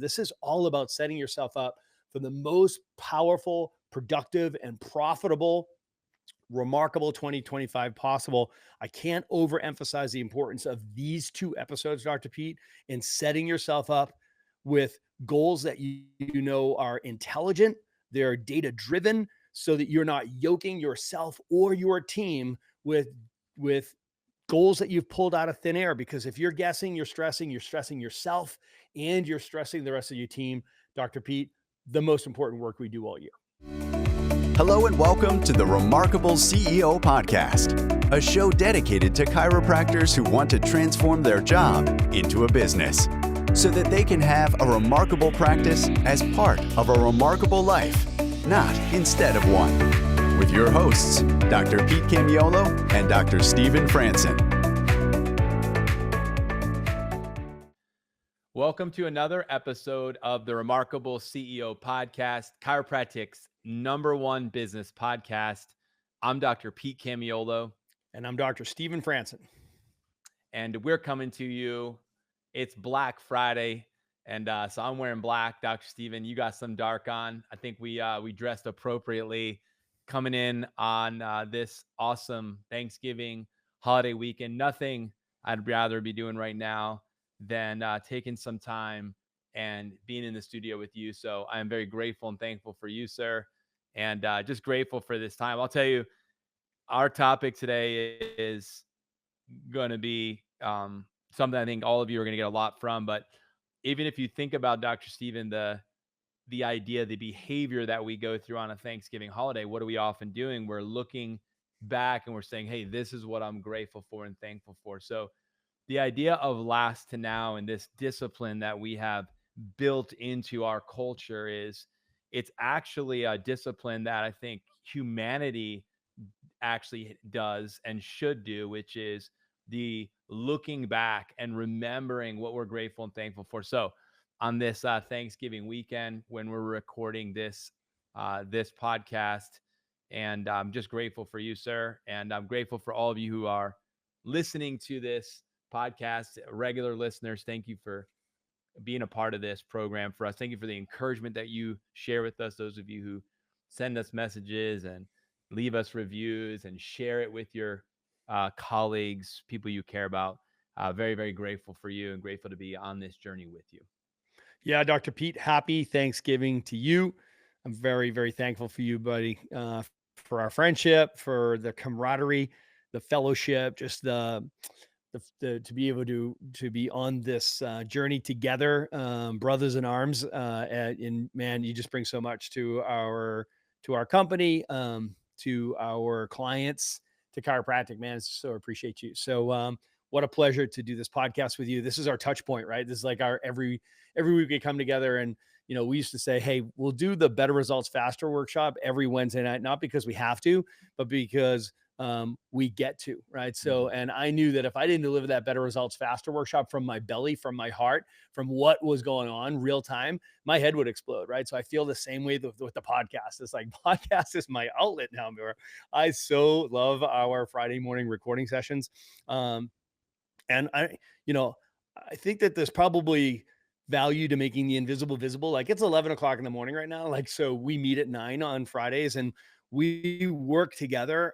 This is all about setting yourself up for the most powerful, productive, and profitable remarkable 2025 possible. I can't overemphasize the importance of these 2 episodes, Dr. Pete, in setting yourself up with goals that you know are intelligent, they're data driven, so that you're not yoking yourself or your team with goals that you've pulled out of thin air. Because if you're guessing, you're stressing yourself and you're stressing the rest of your team. Dr. Pete, the most important work we do all year. Hello and welcome to the Remarkable CEO Podcast, a show dedicated to chiropractors who want to transform their job into a business so that they can have a remarkable practice as part of a remarkable life, not instead of one. With your hosts, Dr. Pete Camiolo and Dr. Stephen Franson. Welcome to another episode of the Remarkable CEO Podcast, chiropractic's #1 business podcast. I'm Dr. Pete Camiolo. And I'm Dr. Stephen Franson. And we're coming to you. It's Black Friday. And so I'm wearing black. Dr. Stephen, you got some dark on. I think we dressed appropriately coming in on this awesome Thanksgiving holiday weekend. Nothing I'd rather be doing right now than taking some time and being in the studio with you. So I am very grateful and thankful for you, sir. And just grateful for this time. I'll tell you, our topic today is going to be something I think all of you are going to get a lot from. But even if you think about, Dr. Stephen, the idea, the behavior that we go through on a Thanksgiving holiday, what are we often doing? We're looking back and we're saying, hey, this is what I'm grateful for and thankful for. So the idea of last to now and this discipline that we have built into our culture is it's actually a discipline that I think humanity actually does and should do, which is the looking back and remembering what we're grateful and thankful for. So on this Thanksgiving weekend, when we're recording this podcast, and I'm just grateful for you, sir. And I'm grateful for all of you who are listening to this podcast, regular listeners. Thank you for being a part of this program for us. Thank you for the encouragement that you share with us. Those of you who send us messages and leave us reviews and share it with your colleagues, people you care about. Very, very grateful for you and grateful to be on this journey with you. Yeah, Dr. Pete, happy Thanksgiving to you. I'm very, very thankful for you, buddy, for our friendship, for the camaraderie, the fellowship, just the to be able to be on this journey together, brothers in arms. And man, you just bring so much to our company, to our clients, to chiropractic. Man, so appreciate you. So what a pleasure to do this podcast with you. This is our touch point, right? This is like our every week we come together, and we used to say, hey, we'll do the Better Results Faster workshop every Wednesday night, not because we have to, but because we get to, right? So, and I knew that if I didn't deliver that Better Results Faster workshop from my belly, from my heart, from what was going on real time, my head would explode, right? So I feel the same way with the podcast. It's like podcast is my outlet now. I so love our Friday morning recording sessions. And I think that there's probably value to making the invisible visible. Like it's 11 o'clock in the morning right now. Like, so we meet at 9 on Fridays and we work together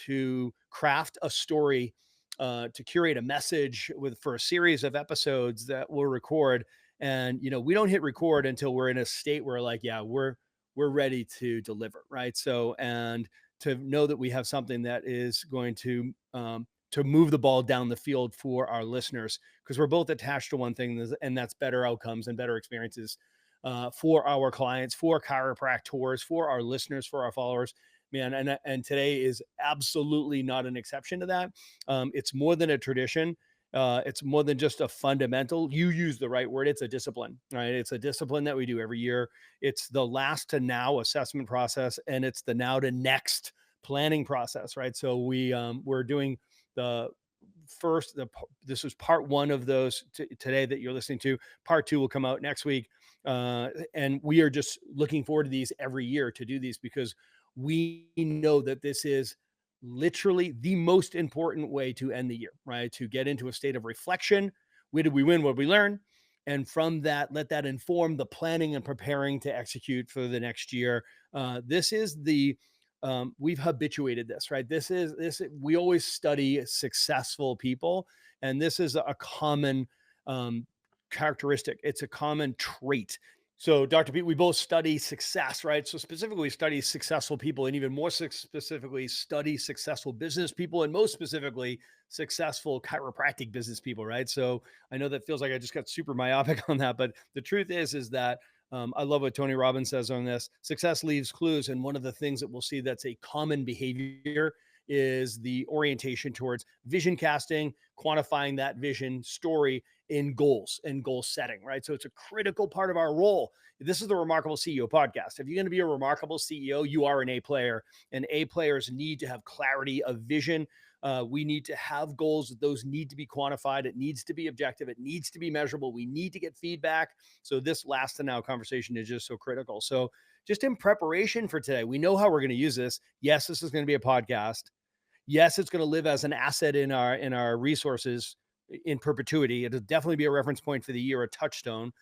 to craft a story, to curate a message for a series of episodes that we'll record. And, we don't hit record until we're in a state where like, yeah, we're ready to deliver. Right. So, and to know that we have something that is going to move the ball down the field for our listeners, because we're both attached to one thing, and that's better outcomes and better experiences for our clients, for chiropractors, for our listeners, for our followers, man. And today is absolutely not an exception to that. It's more than a tradition. It's more than just a fundamental. You use the right word. It's a discipline, right? It's a discipline that we do every year. It's the last to now assessment process, and it's the now to next planning process, right? So we're doing this was part 1 of those today that you're listening to. Part 2 will come out next week. And we are just looking forward to these every year to do these, because we know that this is literally the most important way to end the year, right? To get into a state of reflection. Where did we win? What did we learn? And from that, let that inform the planning and preparing to execute for the next year. This is the we've habituated this, right? We always study successful people, and this is a common characteristic. It's a common trait. So, Dr. Pete, we both study success, right? So, specifically, we study successful people, and even more specifically, study successful business people, and most specifically, successful chiropractic business people, right? So, I know that feels like I just got super myopic on that, but the truth is that I love what Tony Robbins says on this. Success leaves clues, and one of the things that we'll see that's a common behavior is the orientation towards vision casting, quantifying that vision story in goals and goal setting, right? So it's a critical part of our role. This is the Remarkable CEO podcast. If you're going to be a remarkable CEO, you are an A player, and A players need to have clarity of vision. We need to have goals. Those need to be quantified. It needs to be objective. It needs to be measurable. We need to get feedback. So this last and now conversation is just so critical. So just in preparation for today, we know how we're going to use this. Yes, this is going to be a podcast. Yes, it's going to live as an asset in our resources in perpetuity. It'll definitely be a reference point for the year, a touchstone.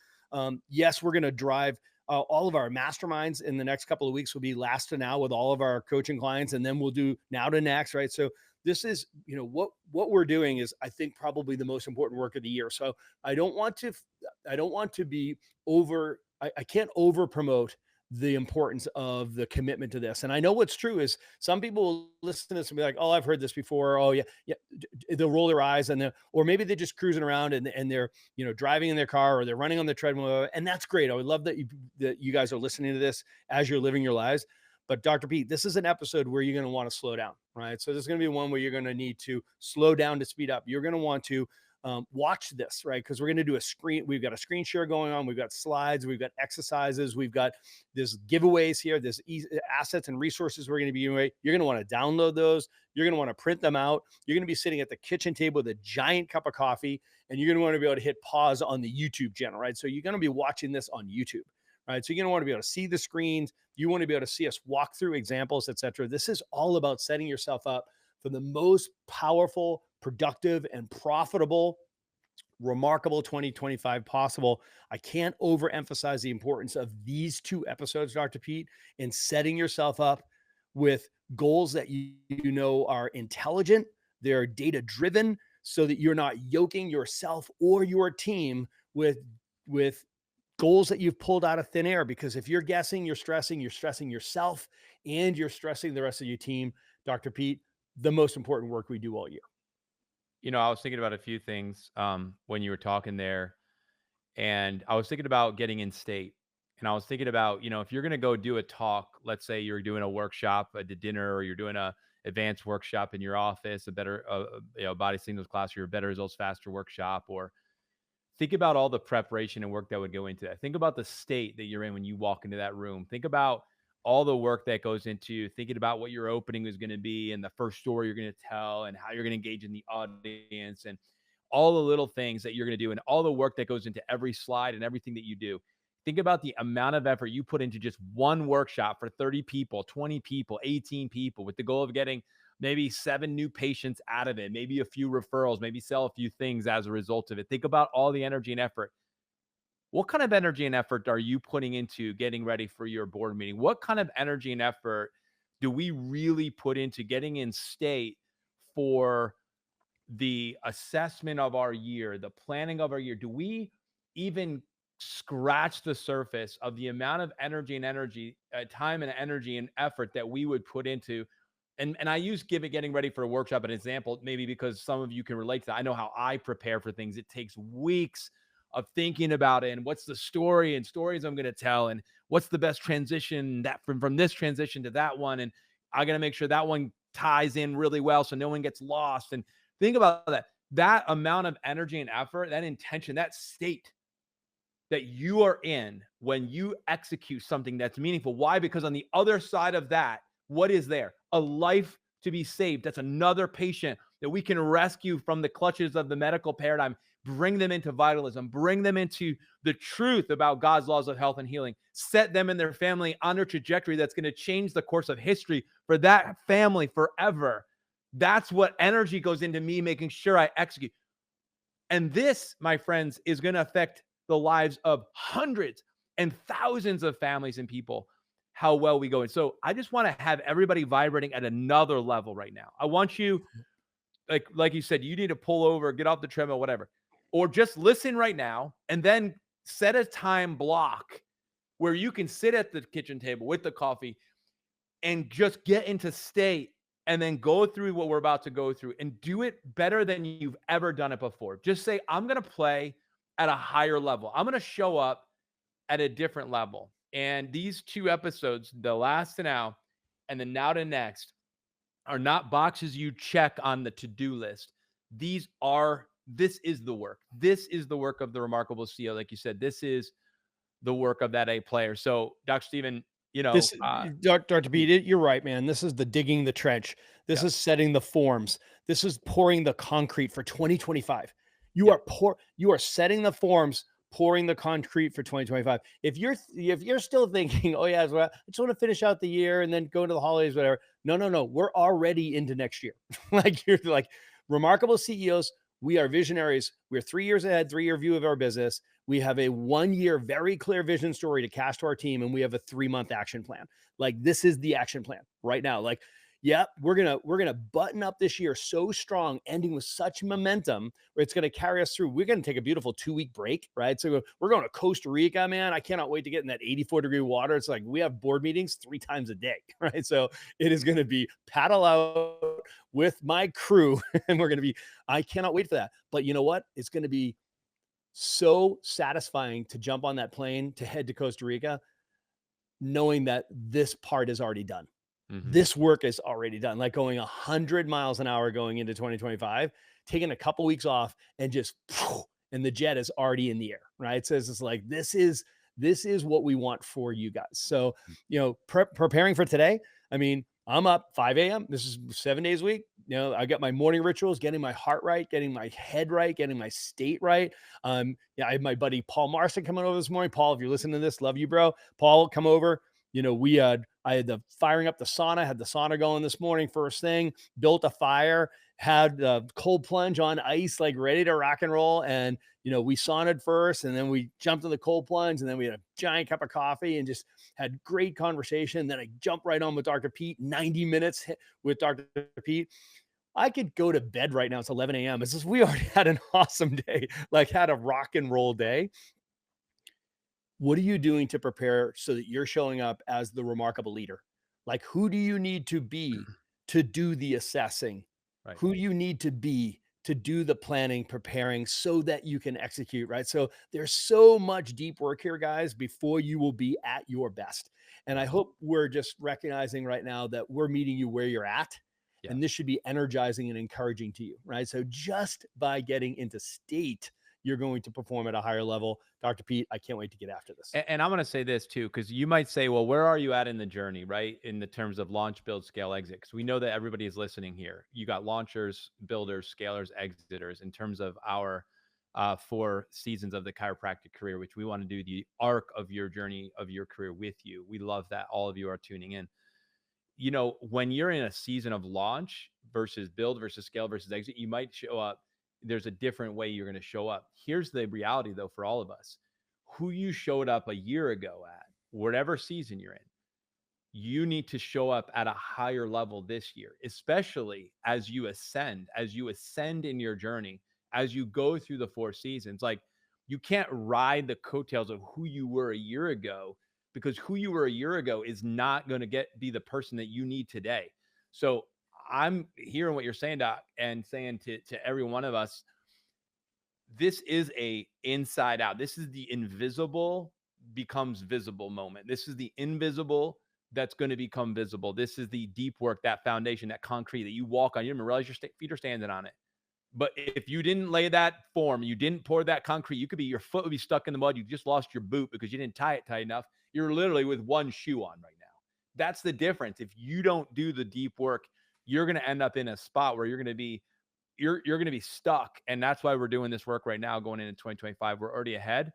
Yes, we're going to drive all of our masterminds in the next couple of weeks will be last to now with all of our coaching clients, and then we'll do now to next, right? So this is, what we're doing is, I think, probably the most important work of the year. So I don't want to be over. I can't over promote the importance of the commitment to this. And I know what's true is some people will listen to this and be like, oh, I've heard this before. Oh yeah. Yeah. They'll roll their eyes or maybe they're just cruising around and they're, driving in their car or they're running on the treadmill. And that's great. I would love that you guys are listening to this as you're living your lives. But Dr. Pete, this is an episode where you're going to want to slow down, right? So this is going to be one where you're going to need to slow down to speed up. You're going to want to watch this, right? Because we're going to do we've got a screen share going on. We've got slides, we've got exercises, we've got this giveaways here, there's assets and resources we're going to be doing. You're going to want to download those. You're going to want to print them out. You're going to be sitting at the kitchen table with a giant cup of coffee, and you're going to want to be able to hit pause on the YouTube channel, right? So you're going to be watching this on YouTube, right? So you're going to want to be able to see the screens. You want to be able to see us walk through examples, etc. This is all about setting yourself up for the most powerful, productive, and profitable Remarkable 2025 possible. I can't overemphasize the importance of these two episodes, Dr. Pete, in setting yourself up with goals that you know are intelligent, they're data driven, so that you're not yoking yourself or your team with goals that you've pulled out of thin air. Because if you're guessing, you're stressing yourself and you're stressing the rest of your team. Dr. Pete, the most important work we do all year. I was thinking about a few things when you were talking there, and I was thinking about getting in state. And I was thinking about, if you're going to go do a talk, let's say you're doing a workshop at the dinner, or you're doing a advanced workshop in your office, a better, body signals class, or a better results faster workshop, or think about all the preparation and work that would go into that. Think about the state that you're in when you walk into that room. Think about all the work that goes into thinking about what your opening is going to be and the first story you're going to tell and how you're going to engage in the audience and all the little things that you're going to do and all the work that goes into every slide and everything that you do. Think about the amount of effort you put into just one workshop for 30 people, 20 people, 18 people, with the goal of getting maybe 7 new patients out of it, maybe a few referrals, maybe sell a few things as a result of it. Think about all the energy and effort. What kind of energy and effort are you putting into getting ready for your board meeting? What kind of energy and effort do we really put into getting in state for the assessment of our year, the planning of our year? Do we even scratch the surface of the amount of time and energy and effort that we would put into? And I use getting ready for a workshop an example, maybe because some of you can relate to that. I know how I prepare for things. It takes weeks of thinking about it and what's the story and stories I'm going to tell and what's the best transition that from this transition to that one. And I got to make sure that one ties in really well so no one gets lost. And think about that amount of energy and effort, that intention, that state that you are in when you execute something that's meaningful. Why? Because on the other side of that, what is there? A life to be saved. That's another patient that we can rescue from the clutches of the medical paradigm, bring them into vitalism, bring them into the truth about God's laws of health and healing, set them and their family on a trajectory that's going to change the course of history for that family forever. That's what energy goes into me making sure I execute. And this, my friends, is going to affect the lives of hundreds and thousands of families and people how well we go. And so I just want to have everybody vibrating at another level right now. I want you, like you said, you need to pull over, get off the treadmill, whatever, or just listen right now and then set a time block where you can sit at the kitchen table with the coffee and just get into state and then go through what we're about to go through and do it better than you've ever done it before. Just say, I'm going to play at a higher level. I'm going to show up at a different level. And these 2 episodes, the last to now and the now to next, are not boxes you check on the to-do list. This is the work. This is the work of the remarkable CEO. Like you said, this is the work of that A player. So Dr. Stephen, This, Dr. Pete, you're right, man. This is the digging the trench. This yeah, is setting the forms. This is pouring the concrete for 2025. You yeah, are setting the forms, pouring the concrete for 2025. If you're still thinking, oh yeah, well, I just want to finish out the year and then go into the holidays, whatever. No. We're already into next year. Like you're like remarkable CEOs. We are visionaries. We're 3 years ahead, 3-year view of our business. We have a 1-year, very clear vision story to cast to our team, and we have a 3-month action plan. Like this is the action plan right now. Like, yeah, we're gonna button up this year so strong, ending with such momentum where it's gonna carry us through. We're gonna take a beautiful 2-week break, right? So we're going to Costa Rica, man. I cannot wait to get in that 84-degree water. It's like we have board meetings 3 times a day, right? So it is gonna be paddle out with my crew, and we're gonna be. I cannot wait for that. But you know what? It's gonna be so satisfying to jump on that plane to head to Costa Rica, knowing that this part is already done. mm-hmm. This work is already done. Like going 100 miles an hour going into 2025, taking a couple weeks off and just, and the jet is already in the air, right? So it's like, this is what we want for you guys. So, preparing for today. I mean, I'm up 5 a.m. This is 7 days a week. I got my morning rituals, getting my heart right, getting my head right, getting my state right. I have my buddy Paul Marston coming over this morning. Paul, if you're listening to this, love you, bro. Paul, come over. I had the firing up the sauna, had the sauna going this morning, first thing, built a fire, had the cold plunge on ice, like ready to rock and roll. And, we saunaed first and then we jumped in the cold plunge and then we had a giant cup of coffee and just had great conversation. Then I jumped right on with Dr. Pete, 90 minutes with Dr. Pete. I could go to bed right now. It's 11 a.m. It's just, we already had an awesome day, like had a rock and roll day. What are you doing to prepare so that you're showing up as the remarkable leader? Like, who do you need to be to do the assessing? Right. Who do you need to be to do the planning, preparing so that you can execute, right? So there's so much deep work here, guys, before you will be at your best. And I hope we're just recognizing right now that we're meeting you where you're at. Yeah. And this should be energizing and encouraging to you, right? So just by getting into state, you're going to perform at a higher level. Dr. Pete, I can't wait to get after this. And I'm going to say this too, because you might say, well, where are you at in the journey, right? In the terms of launch, build, scale, exit. Because we know that everybody is listening here. You got launchers, builders, scalers, exiters in terms of our 4 seasons of the chiropractic career, which we want to do the arc of your journey of your career with you. We love that all of you are tuning in. When you're in a season of launch versus build versus scale versus exit, you might show up. There's a different way you're going to show up. Here's the reality, though, for all of us. Who you showed up a year ago at, whatever season you're in, you need to show up at a higher level this year, especially as you ascend in your journey, as you go through the 4 seasons. Like, you can't ride the coattails of who you were a year ago, because who you were a year ago is not going to be the person that you need today. So I'm hearing what you're saying, Doc, and saying to every one of us, this is a inside out. This is the invisible becomes visible moment. This is the invisible that's going to become visible. This is the deep work, that foundation, that concrete that you walk on. You don't even realize your feet are standing on it. But if you didn't lay that form, you didn't pour that concrete, your foot would be stuck in the mud. You just lost your boot because you didn't tie it tight enough. You're literally with one shoe on right now. That's the difference. If you don't do the deep work, you're going to end up in a spot where you're going to be stuck. And that's why we're doing this work right now going into 2025. We're already ahead.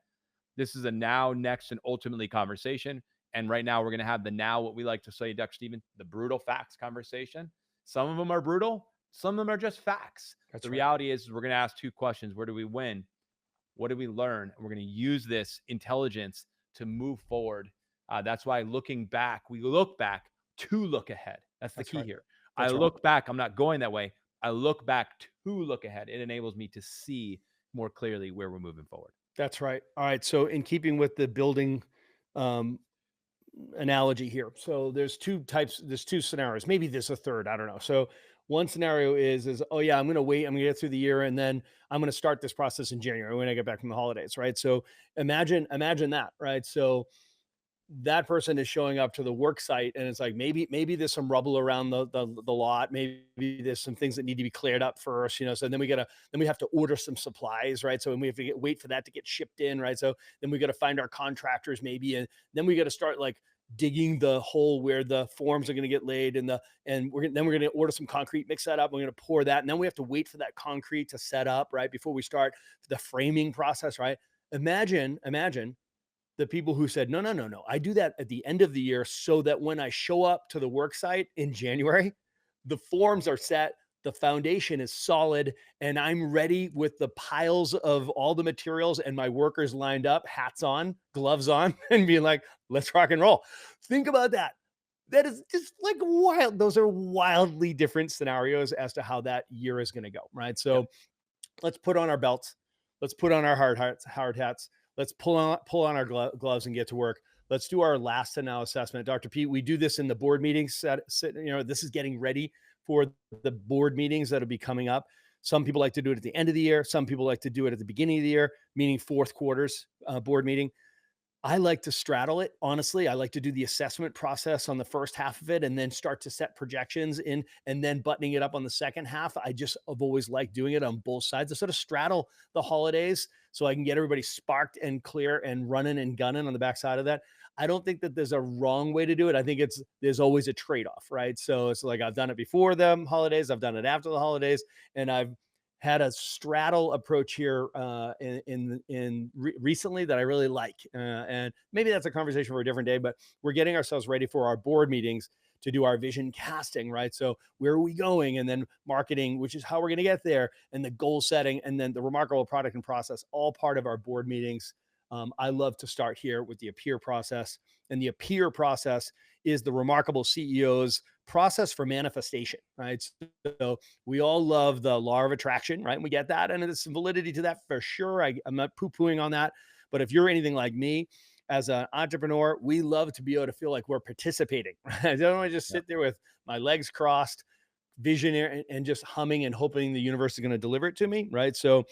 This is a now, next, and ultimately conversation. And right now we're going to have the now, what we like to say, Dr. Stephen, the brutal facts conversation. Some of them are brutal. Some of them are just facts. The reality is we're going to ask 2 questions. Where do we win? What did we learn? And we're going to use this intelligence to move forward. That's why looking back, we look back to look ahead. That's the That's key right. here. I That's right. look back. I'm not going that way. I look back to look ahead. It enables me to see more clearly where we're moving forward. That's right. All right. So in keeping with the building um, analogy here. So there's two types, there's two scenarios. Maybe there's a third, I don't know. So one scenario is oh yeah, I'm going to wait, I'm going to get through the year and then I'm going to start this process in January when I get back from the holidays, right? So imagine that, right? So that person is showing up to the work site and it's like maybe there's some rubble around the lot, maybe there's some things that need to be cleared up first, so then we have to order some supplies, right? So we have to wait for that to get shipped in, right? So then we got to find our contractors maybe, and then we got to start like digging the hole where the forms are going to get laid and we're going to order some concrete, mix that up, we're going to pour that, and then we have to wait for that concrete to set up, right, before we start the framing process, right? Imagine the people who said, no, no, no, no, I do that at the end of the year so that when I show up to the work site in January, the forms are set, the foundation is solid, and I'm ready with the piles of all the materials and my workers lined up, hats on, gloves on, and being like, let's rock and roll. Think about that. That is just like wild. Those are wildly different scenarios as to how that year is going to go, right? So let's put on our belts. Let's put on our hard hats. Let's pull on our gloves and get to work. Let's do our last and now assessment. Dr. Pete, we do this in the board meetings. This is getting ready for the board meetings that'll be coming up. Some people like to do it at the end of the year. Some people like to do it at the beginning of the year, meaning fourth quarters board meeting. I like to straddle it. Honestly, I like to do the assessment process on the first half of it and then start to set projections in and then buttoning it up on the second half. I've always liked doing it on both sides to sort of straddle the holidays so I can get everybody sparked and clear and running and gunning on the backside of that. I don't think that there's a wrong way to do it. I think there's always a trade-off, right? So it's like I've done it before the holidays, I've done it after the holidays, and I've had a straddle approach here recently that I really like. And maybe that's a conversation for a different day, but we're getting ourselves ready for our board meetings to do our vision casting, right? So where are we going? And then marketing, which is how we're going to get there, and the goal setting, and then the remarkable product and process, all part of our board meetings. I love to start here with the appear process. And the appear process is the remarkable CEO's process for manifestation, right? So we all love the law of attraction, right? And we get that, and there's some validity to that for sure. I'm not poo-pooing on that. But if you're anything like me, as an entrepreneur, we love to be able to feel like we're participating. Right? I don't want to just sit there with my legs crossed, visionary, and just humming and hoping the universe is going to deliver it to me, right? So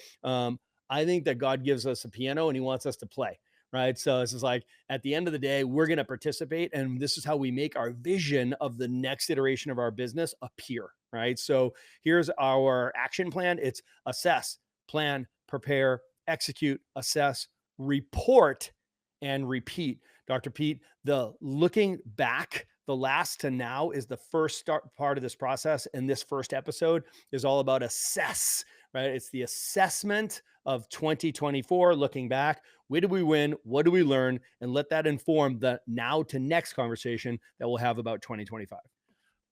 I think that God gives us a piano and he wants us to play, right? So this is like at the end of the day, we're going to participate, and this is how we make our vision of the next iteration of our business appear, right? So here's our action plan. It's assess, plan, prepare, execute, assess, report, and repeat. Dr. Pete, the looking back, the last to now is the first part of this process. And this first episode is all about assess, right? It's the assessment of 2024, looking back. Where did we win? What do we learn? And let that inform the now to next conversation that we'll have about 2025.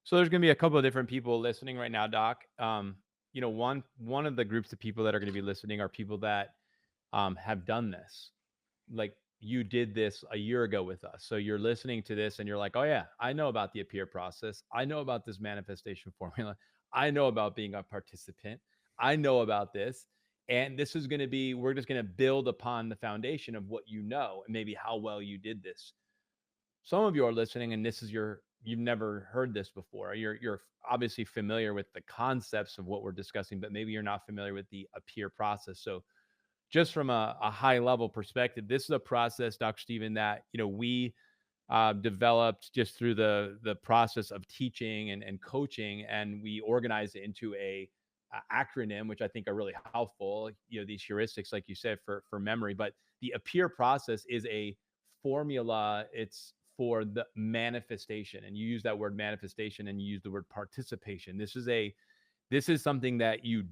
So there's going to be a couple of different people listening right now, Doc. One of the groups of people that are going to be listening are people that have done this. Like you did this a year ago with us. So you're listening to this and you're like, oh yeah, I know about the appear process. I know about this manifestation formula. I know about being a participant. I know about this. And this is going to be, we're just going to build upon the foundation of what you know and maybe how well you did this. Some of you are listening and you've never heard this before. You're obviously familiar with the concepts of what we're discussing, but maybe you're not familiar with the appear process. So just from a high level perspective, this is a process, Dr. Stephen, that we developed just through the process of teaching and coaching, and we organized it into a acronym, which I think are really helpful. These heuristics, like you said, for memory. But the appear process is a formula. It's for the manifestation, and you use that word manifestation, and you use the word participation. This is something that you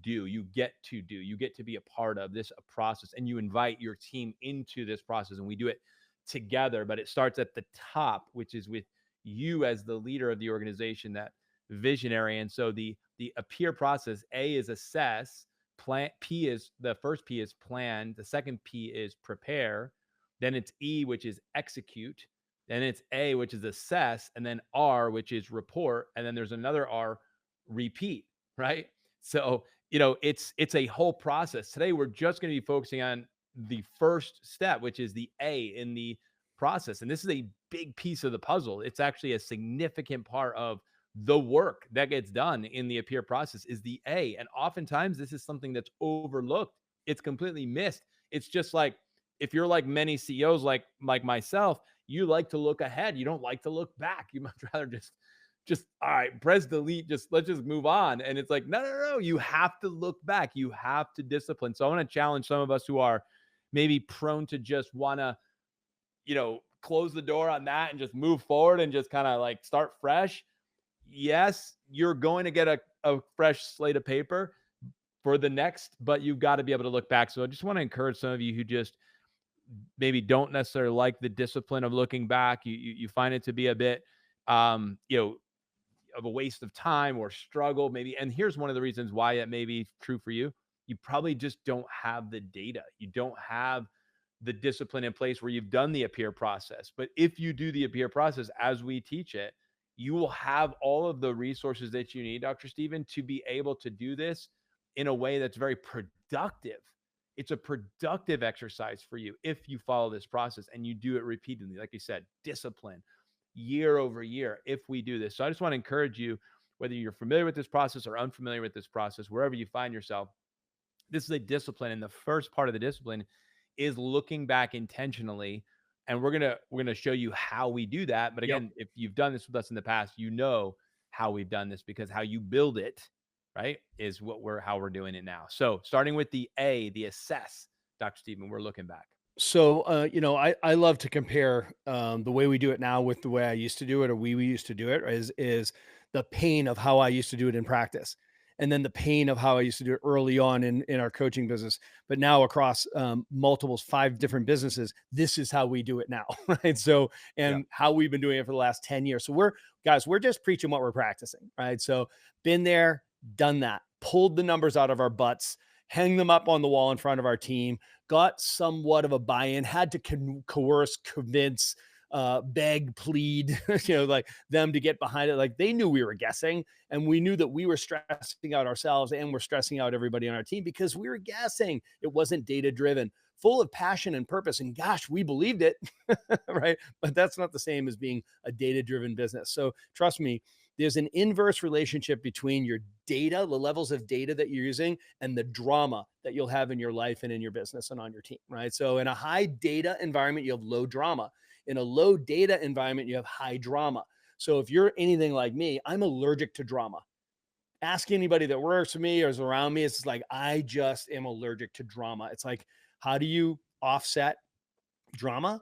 get to be a part of this process, and you invite your team into this process, and we do it together. But it starts at the top, which is with you as the leader of the organization, that visionary. And so the appear process, A, is assess, plan. P is the first P is plan. The second P is prepare. Then it's E, which is execute. Then it's A, which is assess, and then R, which is report, and then there's another R, repeat. Right. So it's a whole process. Today we're just going to be focusing on the first step, which is the A in the process, and this is a big piece of the puzzle. It's actually a significant part of the work that gets done in the appear process is the A. And oftentimes this is something that's overlooked. It's completely missed. It's just like if you're like many CEOs like myself, you like to look ahead. You don't like to look back. You much rather just all right, press delete, just let's just move on. And it's like, no. You have to look back. You have to discipline. So I want to challenge some of us who are maybe prone to just want to, close the door on that and just move forward and just kind of like start fresh. Yes, you're going to get a fresh slate of paper for the next, but you've got to be able to look back. So I just want to encourage some of you who just maybe don't necessarily like the discipline of looking back. You find it to be a bit, of a waste of time or struggle maybe. And here's one of the reasons why it may be true for you. You probably just don't have the data. You don't have the discipline in place where you've done the appear process. But if you do the appear process as we teach it, you will have all of the resources that you need, Dr. Stephen, to be able to do this in a way that's very productive. It's a productive exercise for you if you follow this process and you do it repeatedly. Like you said, discipline year over year if we do this. So I just want to encourage you, whether you're familiar with this process or unfamiliar with this process, wherever you find yourself, this is a discipline. And the first part of the discipline is looking back intentionally. And we're gonna show you how we do that. But again, if you've done this with us in the past, you know how we've done this because how you build it, right, is how we're doing it now. So starting with the A, the assess, Dr. Stephen, we're looking back. So, I love to compare the way we do it now with the way I used to do it, or we used to do it, is the pain of how I used to do it in practice, and then the pain of how I used to do it early on in our coaching business. But now across multiples, 5 different businesses, this is how we do it now, right? So, Yeah. and how we've been doing it for the last 10 years. So we're just preaching what we're practicing, right? So, been there, done that, pulled the numbers out of our butts, hang them up on the wall in front of our team, got somewhat of a buy-in, had to coerce, convince, beg, plead, like them to get behind it. Like they knew we were guessing, and we knew that we were stressing out ourselves and we're stressing out everybody on our team because we were guessing. It wasn't data-driven, full of passion and purpose. And gosh, we believed it, right? But that's not the same as being a data-driven business. So trust me, there's an inverse relationship between your data, the levels of data that you're using, and the drama that you'll have in your life and in your business and on your team, right? So in a high data environment, you have low drama. In a low data environment, you have high drama. So if you're anything like me, I'm allergic to drama. Ask anybody that works with me or is around me. It's like, I just am allergic to drama. It's like, how do you offset drama?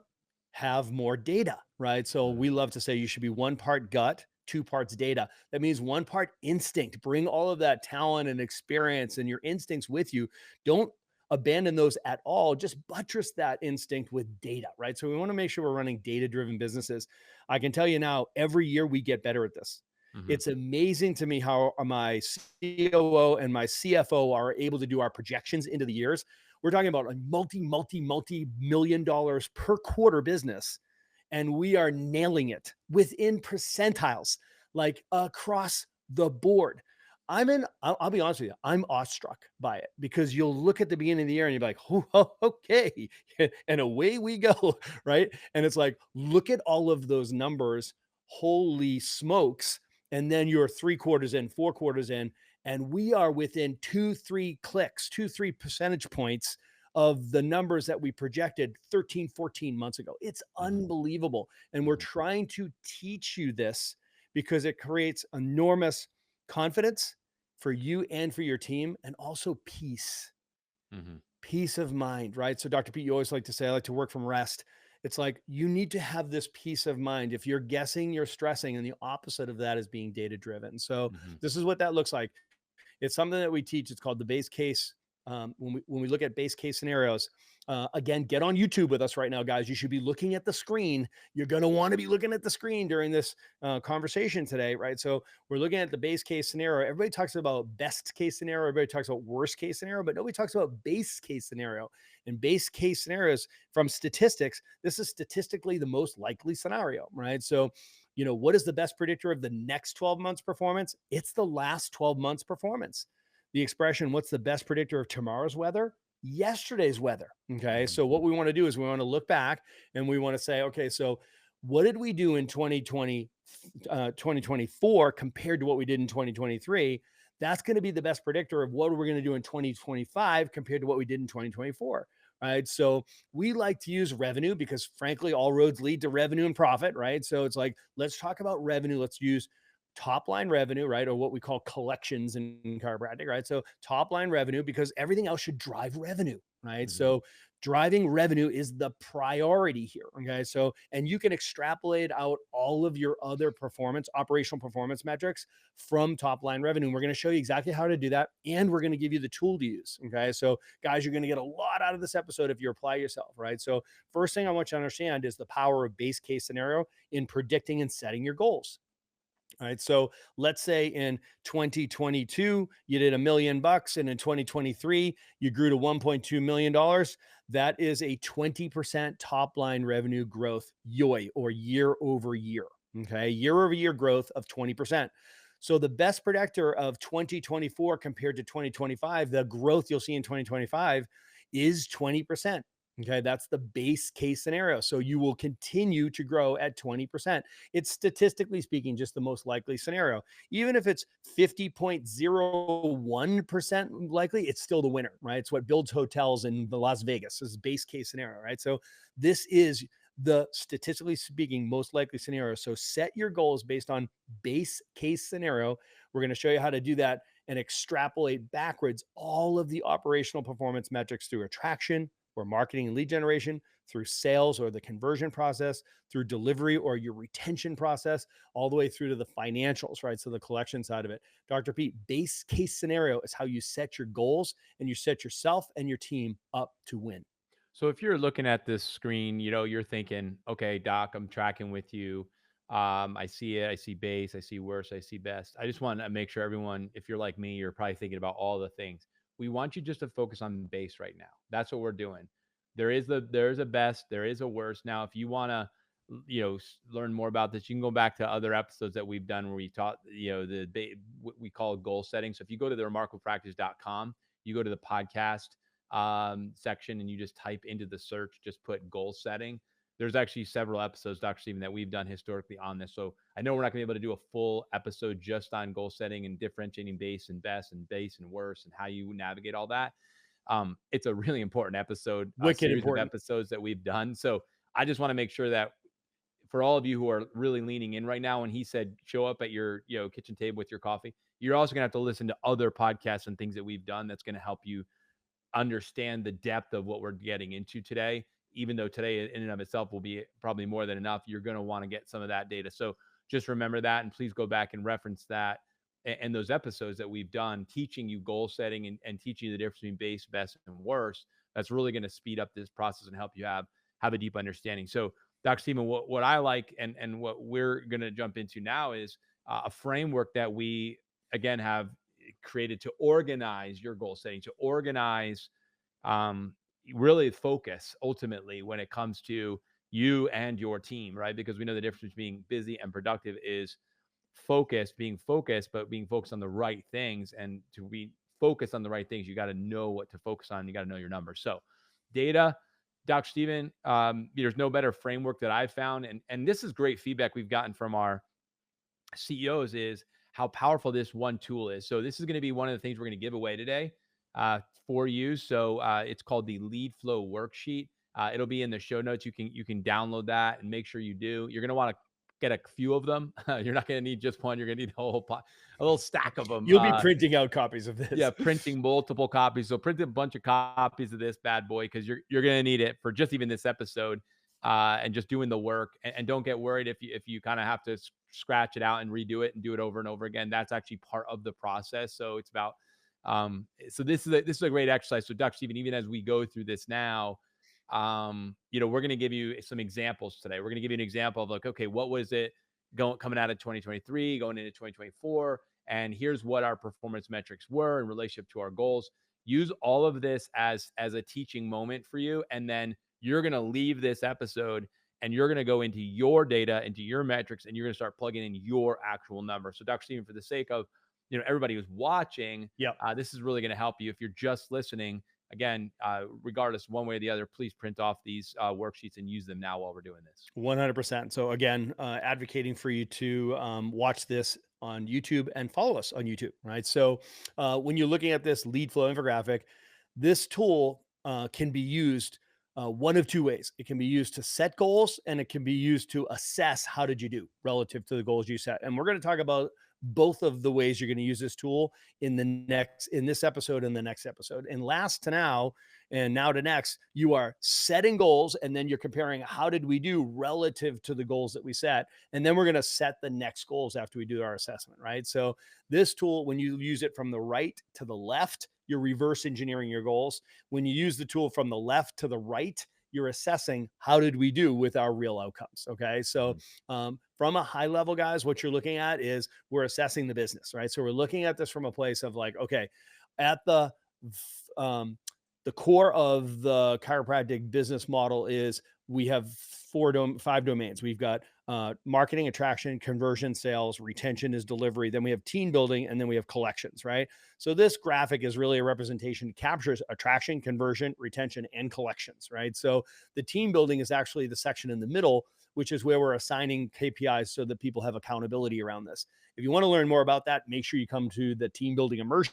Have more data, right? So we love to say you should be 1 part gut, 2 parts data. That means 1 part instinct. Bring all of that talent and experience and your instincts with you. Don't abandon those at all. Just buttress that instinct with data, right? So we want to make sure we're running data-driven businesses. I can tell you now, every year we get better at this. It's amazing to me how my COO and my CFO are able to do our projections into the years. We're talking about a multi-million dollars per quarter business. And we are nailing it within percentiles, like across the board. I'll be honest with you, I'm awestruck by it because you'll look at the beginning of the year and you'll be like, oh, okay. And away we go, right? And it's like, look at all of those numbers. Holy smokes. And then you're 3 quarters in, 4 quarters in, and we are within 2-3 clicks, 2-3 percentage points of the numbers that we projected 13, 14 months ago. It's unbelievable. And we're trying to teach you this because it creates enormous confidence for you and for your team, and also peace, peace of mind, right? So Dr. Pete, you always like to say, I like to work from rest. It's like, you need to have this peace of mind. If you're guessing, you're stressing, and the opposite of that is being data driven. So this is what that looks like. It's something that we teach. It's called the base case. When we look at base case scenarios, Again, get on YouTube with us right now, guys. You should be looking at the screen. You're going to want to be looking at the screen during this conversation today, right? So we're looking at the base case scenario. Everybody talks about best case scenario. Everybody talks about worst case scenario, but nobody talks about base case scenario. And base case scenarios from statistics, this is statistically the most likely scenario, right? So, what is the best predictor of the next 12 months performance? It's the last 12 months performance. The expression, what's the best predictor of tomorrow's weather? Yesterday's weather. Okay. So what we want to do is we want to look back and we want to say, okay, so what did we do in 2024 compared to what we did in 2023? That's going to be the best predictor of what we're going to do in 2025 compared to what we did in 2024. Right. So we like to use revenue because frankly, all roads lead to revenue and profit. Right. So it's like, let's talk about revenue. Let's use top line revenue, right? Or what we call collections in chiropractic, right? So top line revenue, because everything else should drive revenue, right? Mhm. So driving revenue is the priority here. Okay. So, and you can extrapolate out all of your other operational performance metrics from top line revenue. We're going to show you exactly how to do that. And we're going to give you the tool to use. Okay. So, guys, you're going to get a lot out of this episode if you apply yourself, right? So, first thing I want you to understand is the power of base case scenario in predicting and setting your goals. All right. So let's say in 2022, you did $1 million, and in 2023, you grew to $1.2 million. That is a 20% top line revenue growth, or year over year. Okay. Year over year growth of 20%. So the best predictor of 2024 compared to 2025, the growth you'll see in 2025 is 20%. Okay, that's the base case scenario. So you will continue to grow at 20%. It's statistically speaking just the most likely scenario. Even if it's 50.01% likely, it's still the winner, right? It's what builds hotels in the Las Vegas. This is base case scenario, right? So this is the statistically speaking most likely scenario. So set your goals based on base case scenario. We're going to show you how to do that and extrapolate backwards all of the operational performance metrics through attraction or marketing and lead generation, through sales or the conversion process, through delivery or your retention process, all the way through to the financials, right? So the collection side of it. Dr. Pete, base case scenario is how you set your goals and you set yourself and your team up to win. So if you're looking at this screen, you're thinking, okay, Doc, I'm tracking with you. I see it. I see base. I see worst. I see best. I just want to make sure everyone, if you're like me, you're probably thinking about all the things. We want you just to focus on base right now. That's what we're doing. There is a best. There is a worst. Now, if you want to, learn more about this, you can go back to other episodes that we've done where we taught, what we call goal setting. So if you go to the remarkablepractice.com, you go to the podcast section and you just type into the search, just put goal setting. There's actually several episodes, Dr. Stephen, that we've done historically on this. So I know we're not going to be able to do a full episode just on goal setting and differentiating base and best and base and worst and how you navigate all that. It's a really important episode, a Wicked series of important. episodes that we've done. So I just want to make sure that for all of you who are really leaning in right now, when he said show up at your kitchen table with your coffee, you're also gonna have to listen to other podcasts and things that we've done that's going to help you understand the depth of what we're getting into today. Even though today in and of itself will be probably more than enough, you're going to want to get some of that data. So just remember that, and please go back and reference that and those episodes that we've done teaching you goal setting and teaching you the difference between base, best, and worst. That's really going to speed up this process and help you have a deep understanding. So Dr. Stephen, what I like and what we're going to jump into now is a framework that we again have created to organize your goal setting, to organize really focus ultimately when it comes to you and your team, right? Because we know the difference between being busy and productive is being focused, but being focused on the right things. And to be focused on the right things, you got to know what to focus on. You got to know your numbers. So data, Dr. Stephen, there's no better framework that I've found. And this is great feedback we've gotten from our CEOs is how powerful this one tool is. So this is going to be one of the things we're going to give away today for you. So it's called the Lead Flow Worksheet. It'll be in the show notes. You can download that and make sure you do. You're going to want to get a few of them. You're not going to need just one. You're going to need a little stack of them. You'll be printing out copies of this. Yeah, printing multiple copies. So print a bunch of copies of this bad boy because you're going to need it for just even this episode. And just doing the work, and don't get worried if you kind of have to scratch it out and redo it and do it over and over again. That's actually part of the process. So it's about so this is a great exercise. So Dr. Stephen, even as we go through this now, we're going to give you some examples today. We're going to give you an example of like, okay, what was it coming out of 2023, going into 2024, and here's what our performance metrics were in relationship to our goals. Use all of this as a teaching moment for you, and then you're going to leave this episode and you're going to go into your data, into your metrics, and you're going to start plugging in your actual numbers. So, Dr. Steven, for the sake of everybody who's watching, Yep. this is really going to help you. If you're just listening, again, regardless one way or the other, please print off these worksheets and use them now while we're doing this. 100%. So again, advocating for you to watch this on YouTube and follow us on YouTube, right? So when you're looking at this lead flow infographic, this tool can be used one of two ways. It can be used to set goals, and it can be used to assess how did you do relative to the goals you set. And we're going to talk about both of the ways you're going to use this tool in this episode and the next episode. And last to now and now to next, you are setting goals, and then you're comparing how did we do relative to the goals that we set. And then we're going to set the next goals after we do our assessment, right? So this tool, when you use it from the right to the left, you're reverse engineering your goals. When you use the tool from the left to the right, you're assessing how did we do with our real outcomes. Okay. So from a high level, guys, what you're looking at is we're assessing the business, right? So we're looking at this from a place of like, okay, at the core of the chiropractic business model is we have 5 domains. We've got marketing, attraction, conversion, sales, retention is delivery. Then we have team building, and then we have collections, right? So this graphic is really a representation, captures attraction, conversion, retention, and collections, right? So the team building is actually the section in the middle, which is where we're assigning KPIs so that people have accountability around this. If you want to learn more about that, make sure you come to the team building immersion.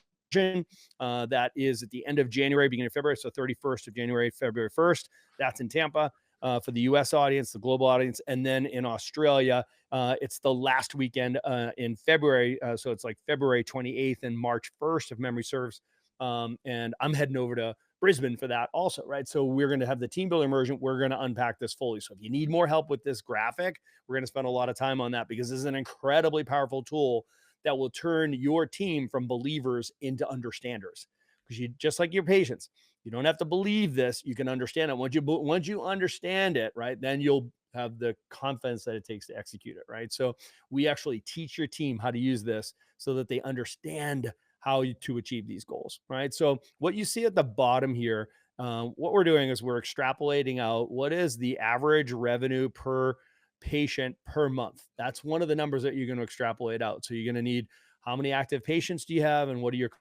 That is at the end of January, beginning of February. So 31st of January, February 1st. That's in Tampa for the US audience, the global audience. And then in Australia, it's the last weekend in February. So it's like February 28th and March 1st, if memory serves. And I'm heading over to Brisbane for that also, right? So we're going to have the team builder immersion. We're going to unpack this fully. So if you need more help with this graphic, we're going to spend a lot of time on that because this is an incredibly powerful tool that will turn your team from believers into understanders. Because you, just like your patients, you don't have to believe this. You can understand it. Once you understand it, right, then you'll have the confidence that it takes to execute it, right? So we actually teach your team how to use this so that they understand how to achieve these goals, right? So what you see at the bottom here, what we're doing is we're extrapolating out what is the average revenue per patient per month. That's one of the numbers that you're going to extrapolate out. So you're going to need how many active patients do you have and what are your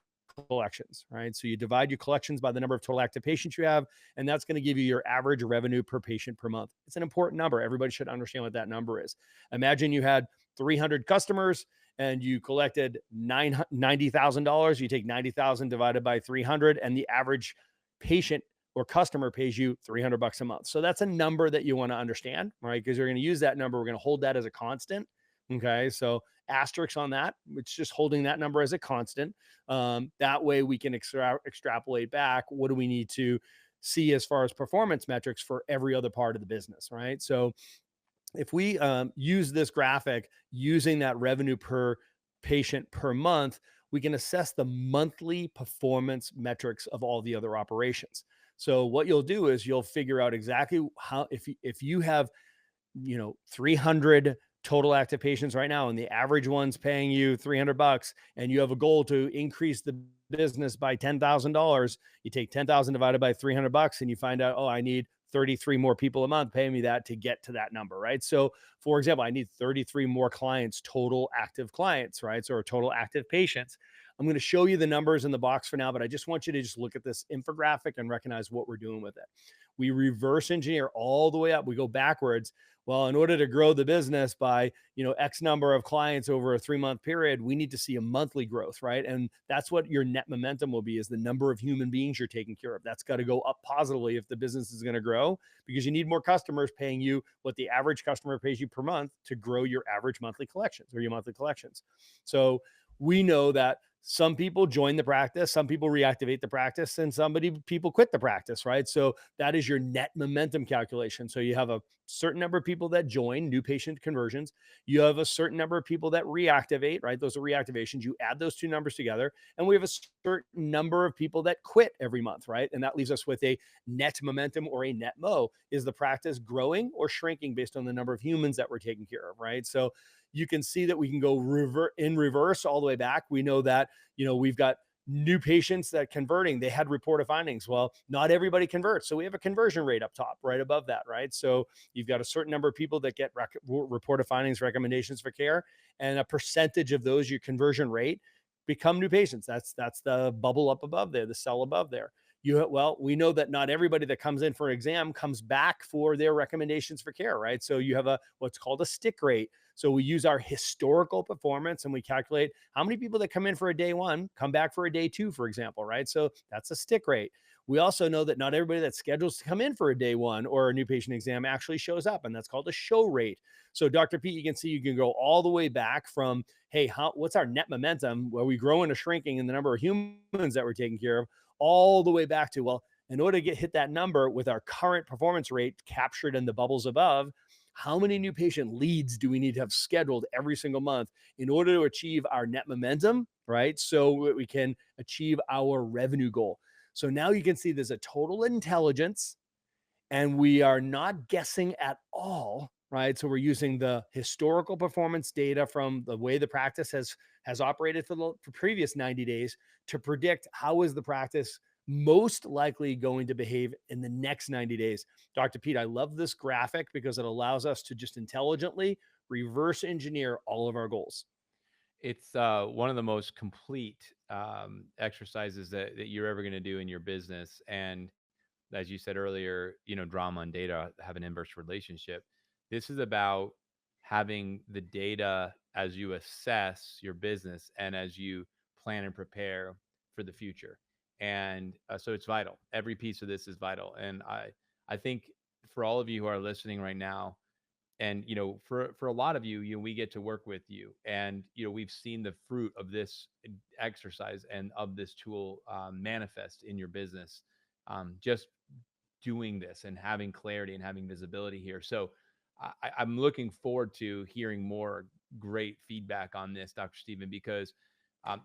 collections, right? So you divide your collections by the number of total active patients you have, and that's going to give you your average revenue per patient per month. It's an important number. Everybody should understand what that number is. Imagine you had 300 customers and you collected $90,000. You take 90,000 divided by 300, and the average patient or customer pays you $300 a month. So that's a number that you want to understand, right? Because you're going to use that number. We're going to hold that as a constant. Okay. So asterisk on that, it's just holding that number as a constant. That way we can extrapolate back. What do we need to see as far as performance metrics for every other part of the business, right? So if we use this graphic using that revenue per patient per month, we can assess the monthly performance metrics of all the other operations. So what you'll do is you'll figure out exactly how, if you have, 300 total active patients right now, and the average one's paying you $300, and you have a goal to increase the business by $10,000, you take 10,000 divided by $300, and you find out, oh, I need 33 more people a month paying me that to get to that number, right? So for example, I need 33 more clients, total active clients, right? So, or total active patients. I'm going to show you the numbers in the box for now, but I just want you to just look at this infographic and recognize what we're doing with it. We reverse engineer all the way up. We go backwards. Well, in order to grow the business by, X number of clients over a 3-month period, we need to see a monthly growth, right? And that's what your net momentum will be, is the number of human beings you're taking care of. That's got to go up positively if the business is going to grow, because you need more customers paying you what the average customer pays you per month to grow your average monthly collections or your monthly collections. So we know that some people join the practice, some people reactivate the practice, and people quit the practice, right? So that is your net momentum calculation. So you have a certain number of people that join, new patient conversions. You have a certain number of people that reactivate, right? Those are reactivations. You add those two numbers together, and we have a certain number of people that quit every month, right? And that leaves us with a net momentum or a net mo. Is the practice growing or shrinking based on the number of humans that we're taking care of, right? So you can see that we can go in reverse all the way back. We know that, we've got new patients that converting, they had reported findings. Well, not everybody converts. So we have a conversion rate up top, right above that, right? So you've got a certain number of people that get reported findings, recommendations for care, and a percentage of those, your conversion rate, become new patients. That's the bubble up above there, the cell above there. Well, we know that not everybody that comes in for an exam comes back for their recommendations for care, right? So you have what's called a stick rate. So we use our historical performance and we calculate how many people that come in for a day one come back for a day two, for example, right? So that's a stick rate. We also know that not everybody that schedules to come in for a day one or a new patient exam actually shows up, and that's called a show rate. So Dr. Pete, you can see you can go all the way back from, hey, what's our net momentum? Where we growing or shrinking in the number of humans that we're taking care of, all the way back to, well, in order to hit that number with our current performance rate captured in the bubbles above, how many new patient leads do we need to have scheduled every single month in order to achieve our net momentum, right? So we can achieve our revenue goal. So now you can see there's a total intelligence, and we are not guessing at all, right? So we're using the historical performance data from the way the practice has operated for the previous 90 days to predict how is the practice most likely going to behave in the next 90 days. Dr. Pete, I love this graphic because it allows us to just intelligently reverse engineer all of our goals. It's one of the most complete exercises that you're ever going to do in your business. And as you said earlier, drama and data have an inverse relationship. This is about having the data as you assess your business and as you plan and prepare for the future. And so it's vital. Every piece of this is vital. And I think for all of you who are listening right now, and for a lot of you, we get to work with you, and we've seen the fruit of this exercise and of this tool manifest in your business, just doing this and having clarity and having visibility here. So I'm looking forward to hearing more great feedback on this, Dr. Stephen, because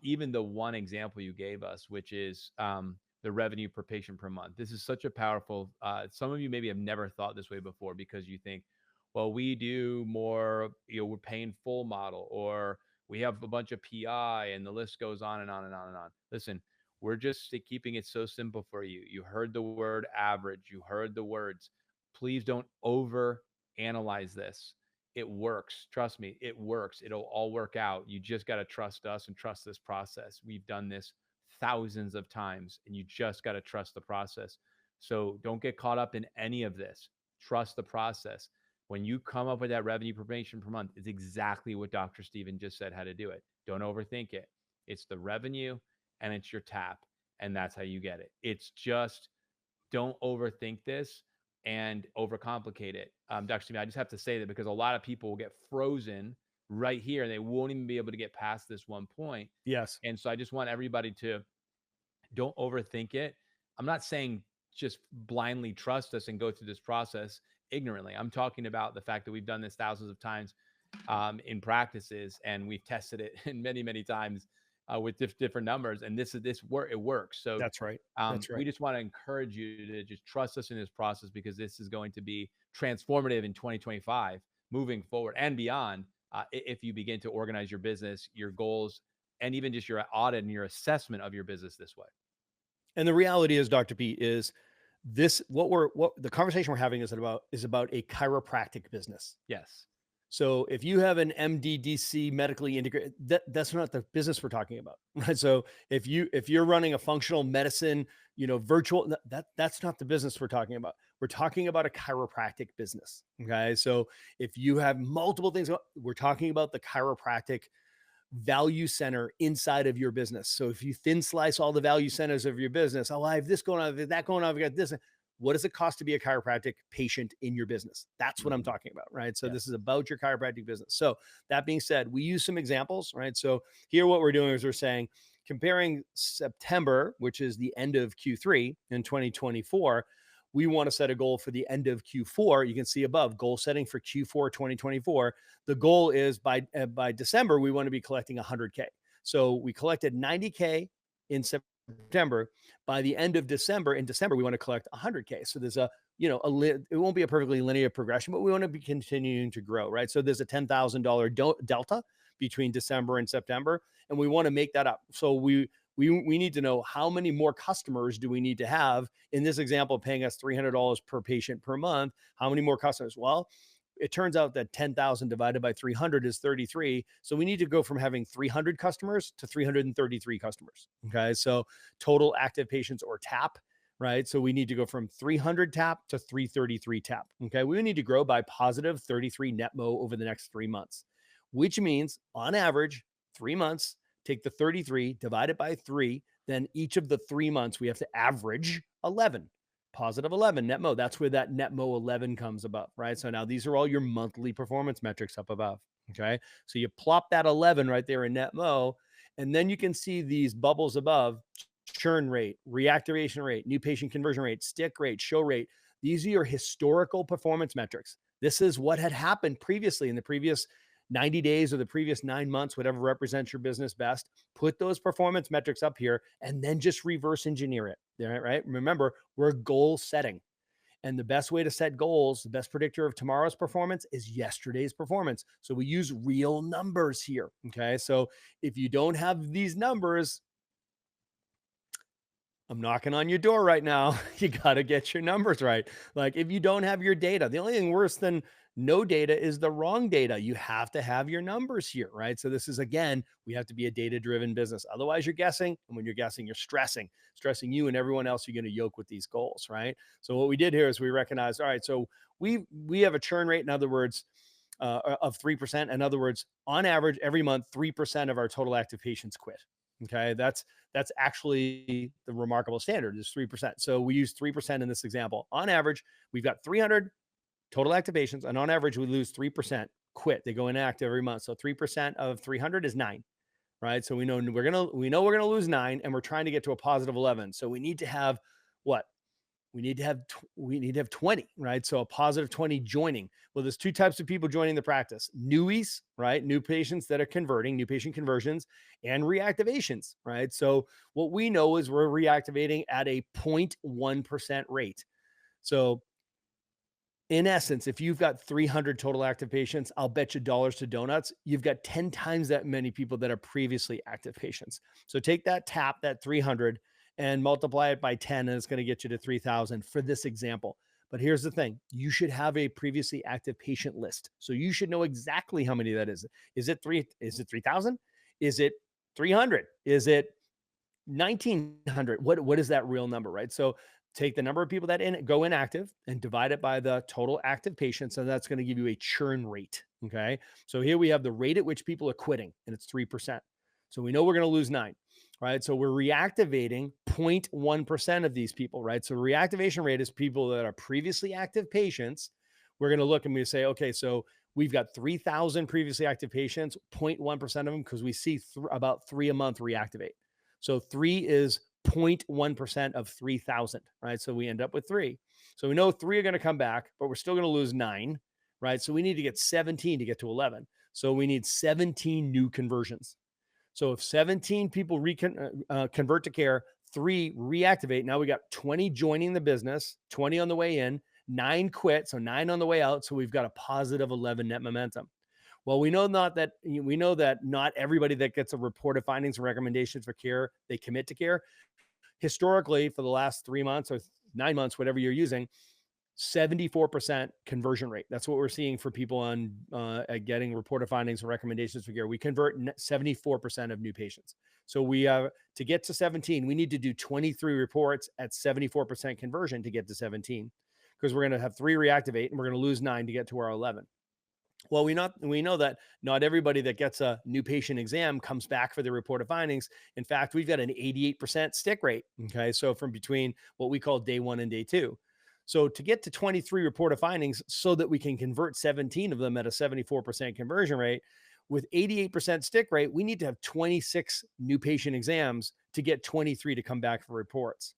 even the one example you gave us, which is the revenue per patient per month, this is such a powerful, some of you maybe have never thought this way before because you think, well, we do more, we're paying full model, or we have a bunch of PI, and the list goes on and on and on and on. Listen, we're just keeping it so simple for you. You heard the word average. You heard the words. Please don't over analyze this. It works. Trust me, it works. It'll all work out. You just got to trust us and trust this process. We've done this thousands of times, and you just got to trust the process. So don't get caught up in any of this. Trust the process. When you come up with that revenue per patient per month, it's exactly what Dr. Stephen just said how to do it. Don't overthink it. It's the revenue and it's your tap, and that's how you get it. It's just, don't overthink this and overcomplicate it. Dr. Stephen, I just have to say that because a lot of people will get frozen right here and they won't even be able to get past this one point. Yes. And so I just want everybody to don't overthink it. I'm not saying just blindly trust us and go through this process ignorantly. I'm talking about the fact that we've done this thousands of times in practices, and we've tested it in many, many times with different numbers. And it works. So That's right. That's we right. just want to encourage you to just trust us in this process, because this is going to be transformative in 2025 moving forward and beyond. If you begin to organize your business, your goals, and even just your audit and your assessment of your business this way. And the reality is, Dr. Pete, is what the conversation we're having is about a chiropractic business. Yes. So if you have an MDDC medically integrated, that's not the business we're talking about, right? So if you're running a functional medicine, virtual, that's not the business we're talking about. We're talking about a chiropractic business. Okay. So if you have multiple things, we're talking about the chiropractic value center inside of your business. So if you thin slice all the value centers of your business, oh, I have this going on, I have that going on, I've got this. What does it cost to be a chiropractic patient in your business? That's what I'm talking about, right? So this is about your chiropractic business. So that being said, we use some examples, right? So here what we're doing is we're saying, comparing September, which is the end of Q3 in 2024, we want to set a goal for the end of Q4. You can see above, goal setting for Q4 2024. The goal is by December, we want to be collecting 100K. So we collected 90K in September. By the end of December, we want to collect 100K. So there's it won't be a perfectly linear progression, but we want to be continuing to grow, right? So there's a $10,000 delta between December and September, and we want to make that up. So we need to know how many more customers do we need to have. In this example, paying us $300 per patient per month. How many more customers? Well, it turns out that 10,000 divided by 300 is 33. So we need to go from having 300 customers to 333 customers. Okay. So total active patients, or TAP, right? So we need to go from 300 TAP to 333 TAP. Okay. We need to grow by positive 33 net mo over the next 3 months, which means on average, 3 months, take the 33, divide it by 3. Then each of the 3 months, we have to average 11. Positive 11 net mo. That's where that net mo 11 comes above, right? So now these are all your monthly performance metrics up above. Okay. So you plop that 11 right there in net mo, and then you can see these bubbles above: churn rate, reactivation rate, new patient conversion rate, stick rate, show rate. These are your historical performance metrics. This is what had happened previously in the previous 90 days or the previous 9 months, whatever represents your business best. Put those performance metrics up here and then just reverse engineer it. Right? Remember, we're goal setting. And the best way to set goals, the best predictor of tomorrow's performance is yesterday's performance. So we use real numbers here. Okay. So if you don't have these numbers, I'm knocking on your door right now. You got to get your numbers right. Like, if you don't have your data, the only thing worse than no data is the wrong data. You have to have your numbers here, right? So this is, again, we have to be a data-driven business. Otherwise, you're guessing. And when you're guessing, you're stressing you and everyone else you're going to yoke with these goals, right? So what we did here is we recognized, all right, so we have a churn rate, in other words, of 3%. In other words, on average, every month, 3% of our total active patients quit. Okay, that's actually the remarkable standard, is 3%. So we use 3% in this example. On average, we've got 300 total activations, and on average, we lose 3% quit. They go inactive every month. So 3% of 300 is 9, right? So we know we're gonna lose 9, and we're trying to get to a positive 11. So we need to have what? We need to have 20, right? So a positive 20 joining. Well, there's two types of people joining the practice: newies, right? New patients that are converting, new patient conversions, and reactivations, right? So what we know is we're reactivating at a 0.1% rate. So in essence, if you've got 300 total active patients, I'll bet you dollars to donuts, you've got 10 times that many people that are previously active patients. So take that TAP, that 300, and multiply it by 10, and it's going to get you to 3,000 for this example. But here's the thing: you should have a previously active patient list. So you should know exactly how many that is. Is it 3,000? Is it 300? Is it 1,900? What is that real number, right? So take the number of people that go inactive and divide it by the total active patients, and that's going to give you a churn rate. Okay. So here we have the rate at which people are quitting, and it's 3%. So we know we're going to lose 9, right? So we're reactivating 0.1% of these people, right? So reactivation rate is people that are previously active patients. We're going to look and we say, okay, so we've got 3,000 previously active patients, 0.1% of them, because we see about 3 a month reactivate. So 3 is 0.1% of 3,000, right? So we end up with 3. So we know 3 are going to come back, but we're still going to lose 9, right? So we need to get 17 to get to 11. So we need 17 new conversions. So if 17 people convert to care, 3 reactivate, now we got 20 joining the business, 20 on the way in, 9 quit, so 9 on the way out. So we've got a positive 11 net momentum. Well, we know that not everybody that gets a report of findings and recommendations for care, they commit to care. Historically, for the last 3 months or 9 months, whatever you're using, 74% conversion rate. That's what we're seeing for people on getting reported findings and recommendations for care. We convert 74% of new patients. So we have to get to 17. We need to do 23 reports at 74% conversion to get to 17, because we're going to have 3 reactivate and we're going to lose 9 to get to our 11. Well, we know that not everybody that gets a new patient exam comes back for the reported findings. In fact, we've got an 88% stick rate. Okay. So from between what we call day 1 and day 2. So to get to 23 reported findings so that we can convert 17 of them at a 74% conversion rate with 88% stick rate, we need to have 26 new patient exams to get 23 to come back for reports.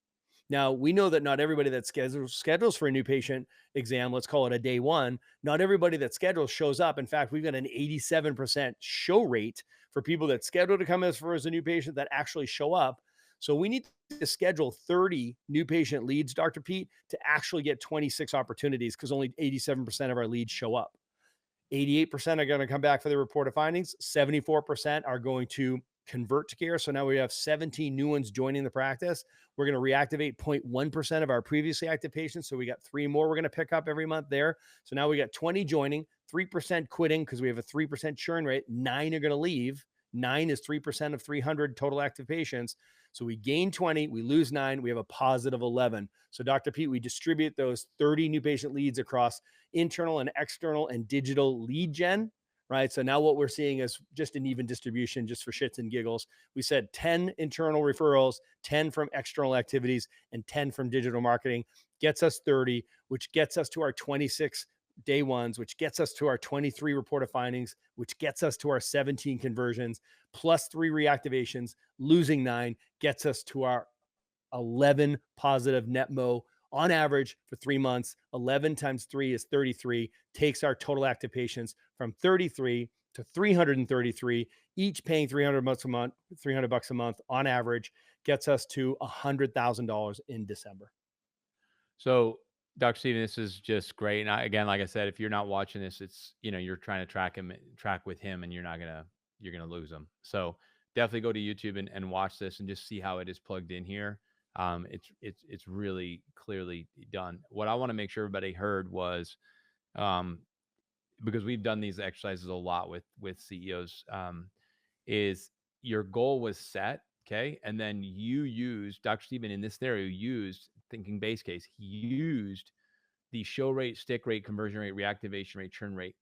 Now, we know that not everybody that schedules for a new patient exam, let's call it a day one, not everybody that schedules shows up. In fact, we've got an 87% show rate for people that schedule to come as a new patient that actually show up. So we need to schedule 30 new patient leads, Dr. Pete, to actually get 26 opportunities because only 87% of our leads show up. 88% are going to come back for the reported findings. 74% are going to convert to care. So now we have 17 new ones joining the practice. We're going to reactivate 0.1% of our previously active patients. So we got 3 more we're going to pick up every month there. So now we got 20 joining, 3% quitting because we have a 3% churn rate. 9 are going to leave. 9 is 3% of 300 total active patients. So we gain 20, we lose 9, we have a positive 11. So Dr. Pete, we distribute those 30 new patient leads across internal and external and digital lead gen, right? So now what we're seeing is just an even distribution, just for shits and giggles. We said 10 internal referrals, 10 from external activities, and 10 from digital marketing gets us 30, which gets us to our 26 day ones, which gets us to our 23 reported findings, which gets us to our 17 conversions, plus 3 reactivations, losing 9, gets us to our 11 positive net mo on average for 3 months. 11 times 3 is 33, takes our total active patients from 33 to 333, each paying $300 a month, $300 a month on average, gets us to $100,000 in December. So, Dr. Steven, this is just great. And again, like I said, if you're not watching this, it's, you're trying to track with him, and you're gonna lose him. So definitely go to YouTube and watch this and just see how it is plugged in here. It's really clearly done. What I want to make sure everybody heard was, um, because we've done these exercises a lot with CEOs, is your goal was set, okay, and then you used, Dr. Steven in this scenario used, thinking base case, he used the show rate, stick rate, conversion rate, reactivation rate, churn rate.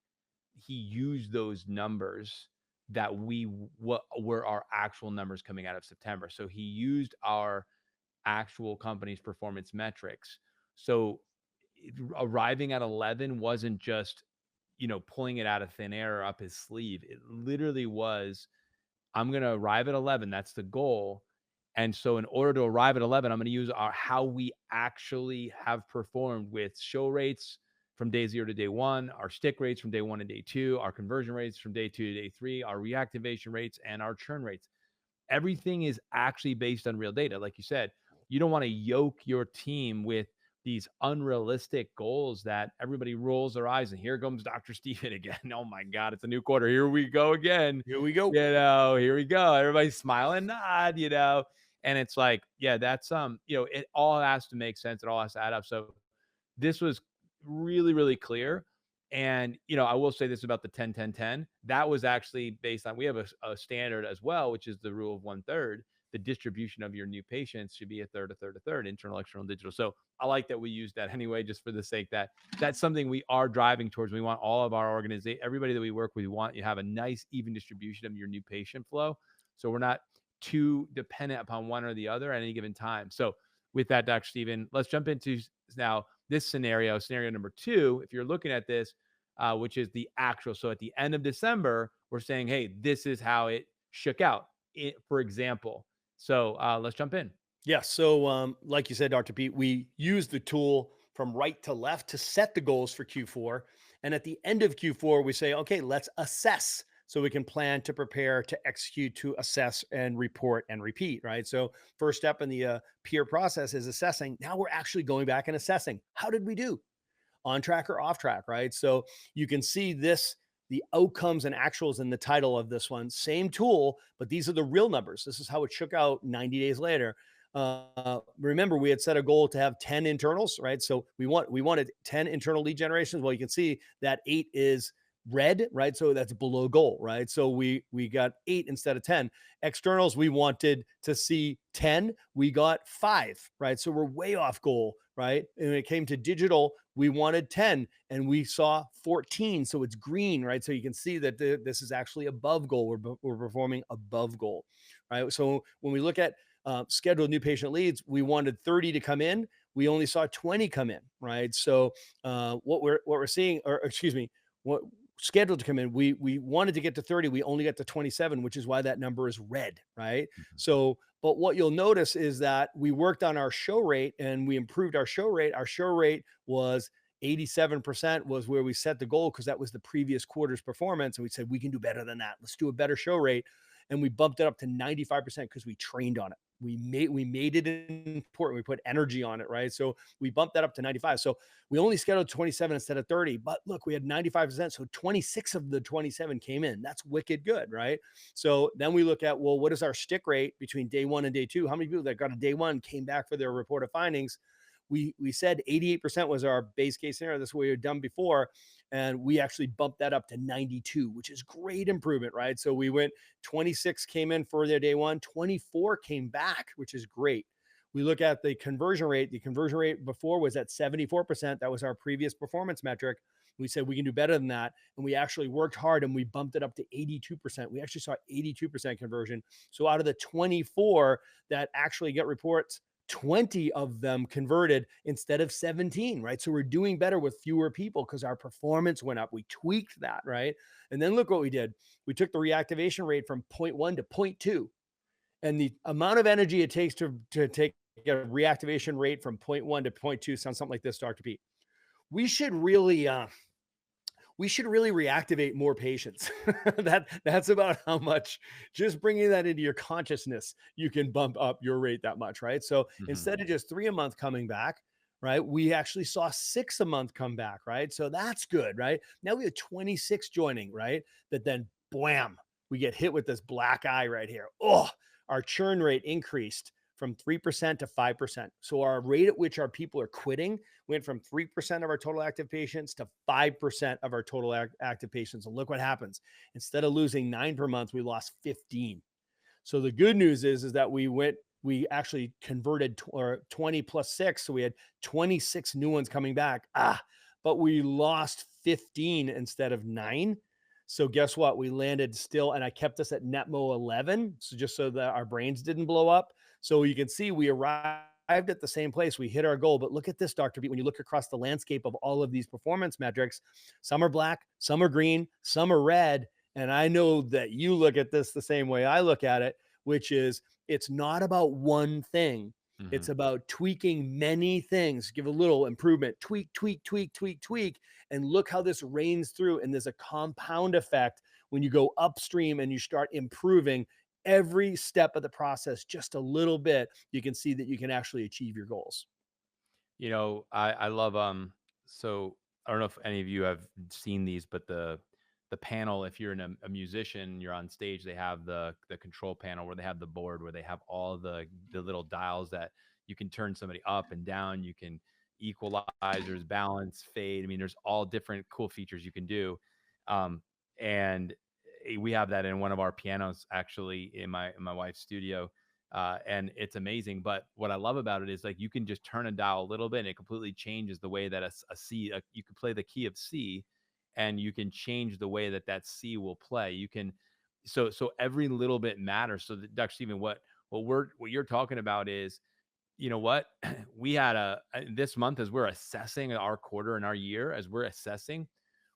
He used those numbers that what were our actual numbers coming out of September. So he used our actual company's performance metrics. So arriving at 11 wasn't just, pulling it out of thin air or up his sleeve. It literally was, I'm going to arrive at 11. That's the goal. And so in order to arrive at 11, I'm going to use how we actually have performed with show rates from day 0 to day 1, our stick rates from day 1 to day 2, our conversion rates from day 2 to day 3, our reactivation rates, and our churn rates. Everything is actually based on real data. Like you said, you don't want to yoke your team with these unrealistic goals that everybody rolls their eyes, and here comes Dr. Steven again. Oh my God, it's a new quarter. Here we go again. Here we go. Here we go. Everybody's smiling, nod. And it's like, yeah, that's it all has to make sense. It all has to add up. So this was really, really clear. And, I will say this about the 10-10-10. That was actually based on, we have a standard as well, which is the rule of 1/3. The distribution of your new patients should be a third, a third, a third, internal, external, digital. So I like that we use that anyway, just for the sake that that's something we are driving towards. We want all of our organization, everybody that we work with, we want you to have a nice, even distribution of your new patient flow. So we're not too dependent upon one or the other at any given time. So with that, Dr. Steven, let's jump into now this scenario number 2. If you're looking at this, which is the actual. So at the end of December, we're saying, hey, this is how it shook out, for example. So let's jump in. Yeah. So, like you said, Dr. Pete, we use the tool from right to left to set the goals for Q4. And at the end of Q4, we say, okay, let's assess so we can plan to prepare to execute, to assess and report and repeat, right? So, first step in the peer process is assessing. Now we're actually going back and assessing. How did we do? On track or off track, right? So you can see this, the outcomes and actuals in the title of this one. Same tool, but these are the real numbers. This is how it shook out 90 days later. Remember, we had set a goal to have 10 internals, right? So we wanted 10 internal lead generations. Well, you can see that 8 is red, right? So that's below goal, right? So we got 8 instead of 10. Externals, we wanted to see 10. We got 5, right? So we're way off goal, right? And when it came to digital, we wanted 10 and we saw 14. So it's green, right? So you can see that this is actually above goal. We're performing above goal, right? So when we look at scheduled new patient leads, we wanted 30 to come in. We only saw 20 come in, right? So what we're seeing, or excuse me, what scheduled to come in, we wanted to get to 30. We only got to 27, which is why that number is red, right? Mhm. So But what you'll notice is that we worked on our show rate and we improved our show rate. Our show rate was 87% was where we set the goal because that was the previous quarter's performance. And we said, we can do better than that. Let's do a better show rate. And we bumped it up to 95% because we trained on it. We made it important. We put energy on it, right? So we bumped that up to 95. So we only scheduled 27 instead of 30, but look, we had 95%. So 26 of the 27 came in. That's wicked good, right? So then we look at, well, what is our stick rate between day one and day two? How many people that got a day one came back for their report of findings? We said 88% was our base case scenario. This is what we had done before. And we actually bumped that up to 92, which is great improvement, right? So we went 26 came in for their day one, 24 came back, which is great. We look at the conversion rate. The conversion rate before was at 74%. That was our previous performance metric. We said we can do better than that. And we actually worked hard and we bumped it up to 82%. We actually saw 82% conversion. So out of the 24 that actually get reports, 20 of them converted instead of 17, right? So we're doing better with fewer people because our performance went up. We tweaked that, right? And then look what we did. We took the reactivation rate from 0.1 to 0.2. And the amount of energy it takes to take a reactivation rate from 0.1 to 0.2 sounds something like this, Dr. Pete. We should really reactivate more patients. That's about how much, just bringing that into your consciousness, you can bump up your rate that much, right? So instead of just 3 a month coming back, right, we actually saw 6 a month come back, right? So that's good, right? Now we have 26 joining, right? That then blam, we get hit with this black eye right here. Oh, our churn rate increased from 3% to 5%. So our rate at which our people are quitting went from 3% of our total active patients to 5% of our total active patients. And look what happens. Instead of losing 9 per month, we lost 15. So the good news is that we actually converted 20 plus 6. So we had 26 new ones coming back. But we lost 15 instead of 9. So guess what? We landed still, and I kept us at NetMo 11. So just so that our brains didn't blow up. So you can see we arrived at the same place. We hit our goal. But look at this, Dr. B. When you look across the landscape of all of these performance metrics, some are black, some are green, some are red. And I know that you look at this the same way I look at it, which is it's not about one thing. It's about tweaking many things, give a little improvement, tweak, tweak, tweak, tweak, tweak, and look how this rains through. And there's a compound effect when you go upstream and you start improving every step of the process just a little bit. You can see that you can actually achieve your goals. I love so I don't know if any of you have seen these, but the panel, if you're a musician, you're on stage, they have the control panel where they have the board where they have all the little dials that you can turn somebody up and down, you can equalizers, balance, fade. I mean, there's all different cool features you can do. And we have that in one of our pianos actually in my wife's studio. And it's amazing. But what I love about it is like you can just turn a dial a little bit and it completely changes the way that you can play the key of C and you can change the way that C will play. You can, so every little bit matters. So that, Dr. Stephen, what you're talking about is, you know what, we had this month as we're assessing our quarter and our year, as we're assessing,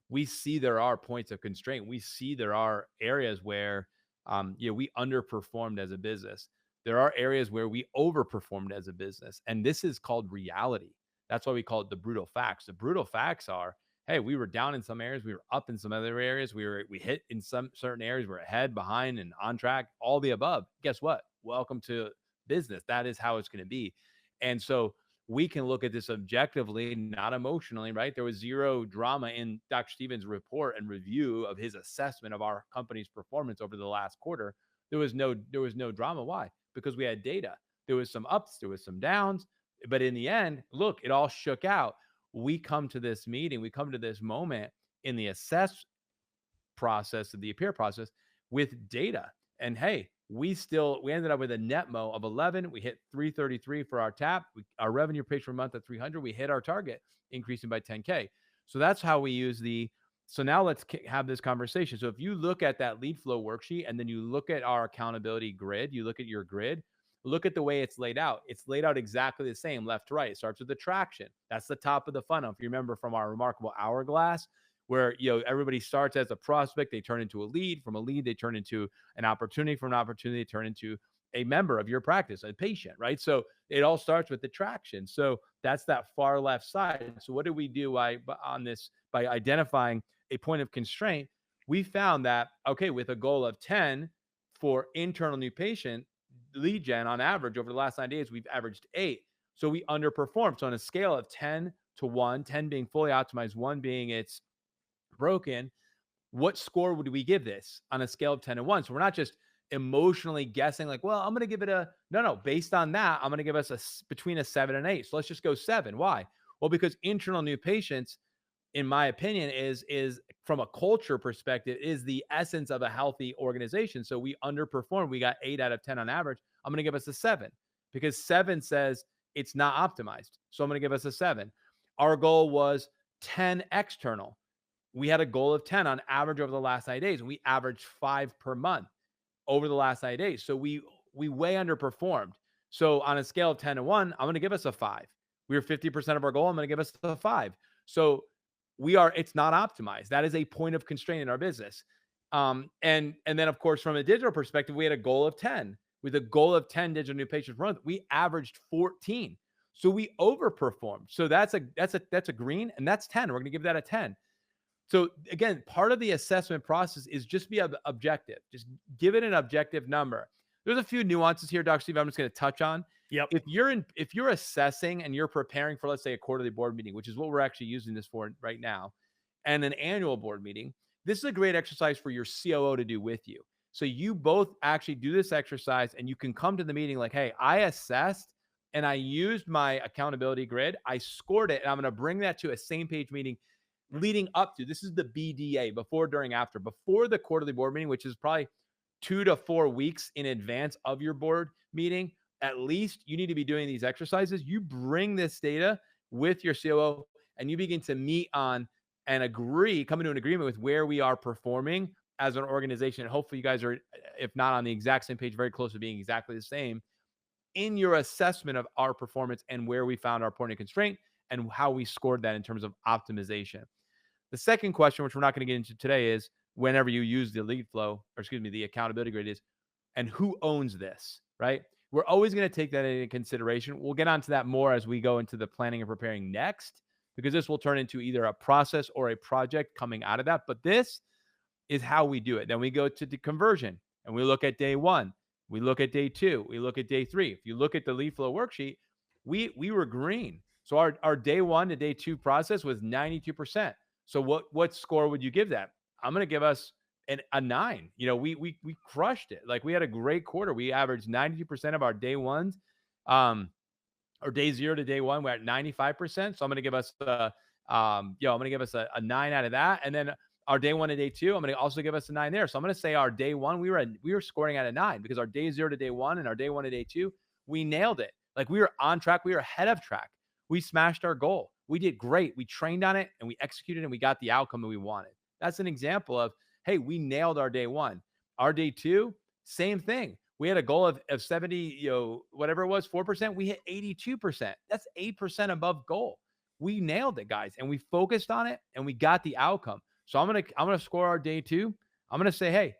we see there are points of constraint. We see there are areas where, we underperformed as a business. There are areas where we overperformed as a business. And this is called reality. That's why we call it the brutal facts. The brutal facts are, hey, we were down in some areas, we were up in some other areas, we hit in some certain areas, we're ahead, behind, and on track, all the above. Guess what? Welcome to business. That is how it's going to be. And so we can look at this objectively, not emotionally, right? There was zero drama in Dr. Stevens' report and review of his assessment of our company's performance over the last quarter. There was no drama. Why? Because we had data. There was some ups, there was some downs, but in the end, look, it all shook out. We come to this meeting, we come to this moment in the assess process, of the appear process, with data. And hey, we ended up with a NetMo of 11. We hit 333 for our TAP. Our revenue page per month at 300. We hit our target, increasing by 10K. So that's how we use so now let's have this conversation. So if you look at that lead flow worksheet and then you look at our accountability grid, you look at your grid, look at the way it's laid out. It's laid out exactly the same, left to right. It starts with attraction. That's the top of the funnel. If you remember from our remarkable hourglass, where everybody starts as a prospect, they turn into a lead. From a lead, they turn into an opportunity. From an opportunity, they turn into a member of your practice, a patient, right? So it all starts with attraction. So that's that far left side. So what do we do by identifying a point of constraint? We found that, okay, with a goal of 10 for internal new patient lead gen on average over the last 9 days, we've averaged 8. So we underperformed. So on a scale of 10 to 1, 10 being fully optimized, 1 being it's broken, what score would we give this on a scale of 10 to 1? So we're not just emotionally guessing like, well, I'm going to give it no, based on that, I'm going to give us between a 7 and 8. So let's just go 7. Why? Well, because internal new patients, in my opinion, is from a culture perspective, is the essence of a healthy organization. So we underperformed. We got 8 out of 10 on average. I'm going to give us a 7 because 7 says it's not optimized. So I'm going to give us a 7. Our goal was 10 external. We had a goal of 10 on average over the last 90 days. We averaged 5 per month over the last 90 days. So we way underperformed. So on a scale of 10 to 1, I'm going to give us a 5. We were 50% of our goal. I'm going to give us a 5. So it's not optimized. That is a point of constraint in our business. And then of course, from a digital perspective, we had a goal of 10. With a goal of 10 digital new patients per month, we averaged 14. So we overperformed. So that's a green, and that's 10. We're going to give that a 10. So again, part of the assessment process is just be objective. Just give it an objective number. There's a few nuances here, Dr. Steve, I'm just going to touch on. Yep. If you're assessing and you're preparing for, let's say, a quarterly board meeting, which is what we're actually using this for right now, and an annual board meeting, this is a great exercise for your COO to do with you. So you both actually do this exercise and you can come to the meeting like, hey, I assessed and I used my accountability grid. I scored it, and I'm going to bring that to a same page meeting leading up to, this is the BDA, before, during, after, before the quarterly board meeting, which is probably 2 to 4 weeks in advance of your board meeting. At least you need to be doing these exercises. You bring this data with your COO and you begin to meet on and come into an agreement with where we are performing as an organization. And hopefully you guys are, if not on the exact same page, very close to being exactly the same in your assessment of our performance and where we found our point of constraint and how we scored that in terms of optimization. The second question, which we're not going to get into today, is whenever you use the lead flow, or excuse me, the accountability grid is, and who owns this, right? We're always going to take that into consideration. We'll get onto that more as we go into the planning and preparing next, because this will turn into either a process or a project coming out of that. But this is how we do it. Then we go to the conversion and we look at day 1. We look at day 2. We look at day 3. If you look at the lead flow worksheet, we were green. So our day 1 to day 2 process was 92%. So what score would you give that? I'm going to give us a 9. We crushed it. Like, we had a great quarter. We averaged 92% of our day 1s, or day 0 to day 1. We're at 95%. So I'm going to give us I'm going to give us a 9 out of that. And then our day 1 to day 2, I'm going to also give us a 9 there. So I'm going to say our day 1, we were scoring at a 9 because our day 0 to day 1 and our day 1 to day 2, we nailed it. Like, we were on track. We were ahead of track. We smashed our goal. We did great. We trained on it and we executed and we got the outcome that we wanted. That's an example of, hey, we nailed our day 1. Our day 2, same thing. We had a goal of 70, whatever it was, 4%. We hit 82%. That's 8% above goal. We nailed it, guys. And we focused on it and we got the outcome. So I'm going to score our day 2. I'm going to say, hey,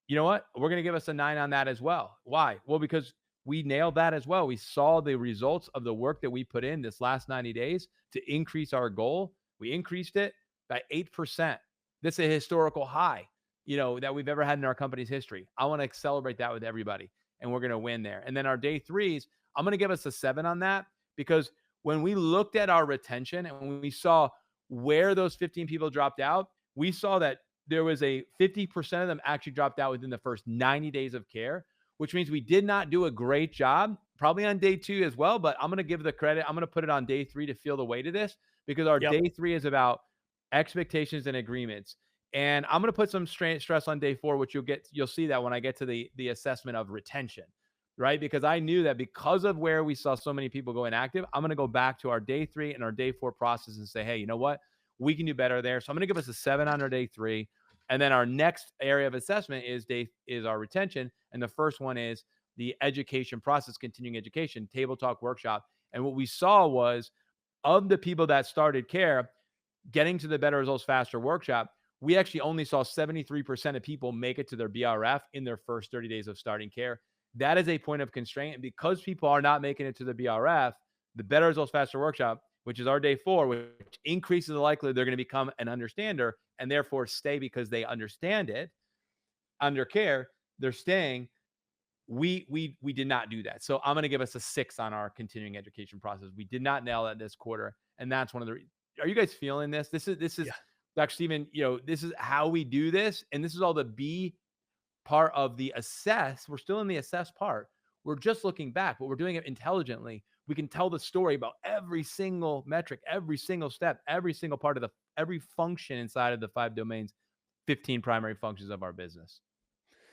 you know what? We're going to give us a 9 on that as well. Why? Well, because we nailed that as well. We saw the results of the work that we put in this last 90 days to increase our goal. We increased it by 8%. This is a historical high, that we've ever had in our company's history. I want to celebrate that with everybody, and we're going to win there. And then our day 3s, I'm going to give us a 7 on that, because when we looked at our retention and when we saw where those 15 people dropped out, we saw that there was a 50% of them actually dropped out within the first 90 days of care, which means we did not do a great job, probably on day 2 as well. But I'm going to give the credit. I'm going to put it on day 3 to feel the weight of this, because our day 3 is about expectations and agreements. And I'm going to put some stress on day 4, which you'll see that when I get to the assessment of retention, right? Because I knew that because of where we saw so many people go inactive, I'm going to go back to our day 3 and our day 4 process and say, hey, you know what? We can do better there. So I'm going to give us a 7 on our day 3. And then our next area of assessment is our retention. And the first one is the education process, continuing education, table talk workshop. And what we saw was, of the people that started care, getting to the better results faster workshop, we actually only saw 73% of people make it to their BRF in their first 30 days of starting care. that is a point of constraint. And because people are not making it to the BRF, the Better Results Faster workshop, which is our day 4, which increases the likelihood they're going to become an understander and therefore stay because they understand it under care, they're staying. We did not do that. So I'm going to give us a 6 on our continuing education process. We did not nail that this quarter. And that's one of the, are you guys feeling this? This is Yeah. Dr. Stephen, this is how we do this. And this is all the B part of the assess. We're still in the assess part. We're just looking back, but we're doing it intelligently. We can tell the story about every single metric, every single step, every single part of every function inside of the 5 domains, 15 primary functions of our business.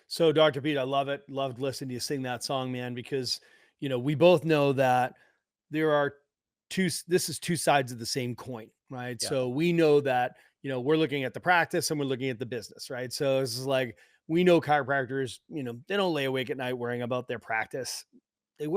So Dr. Pete, I love it. Loved listening to you sing that song, man, because, we both know that there are this is two sides of the same coin, right? Yeah. So we know that, we're looking at the practice and we're looking at the business, right? So it's like, we know chiropractors, they don't lay awake at night worrying about their practice. They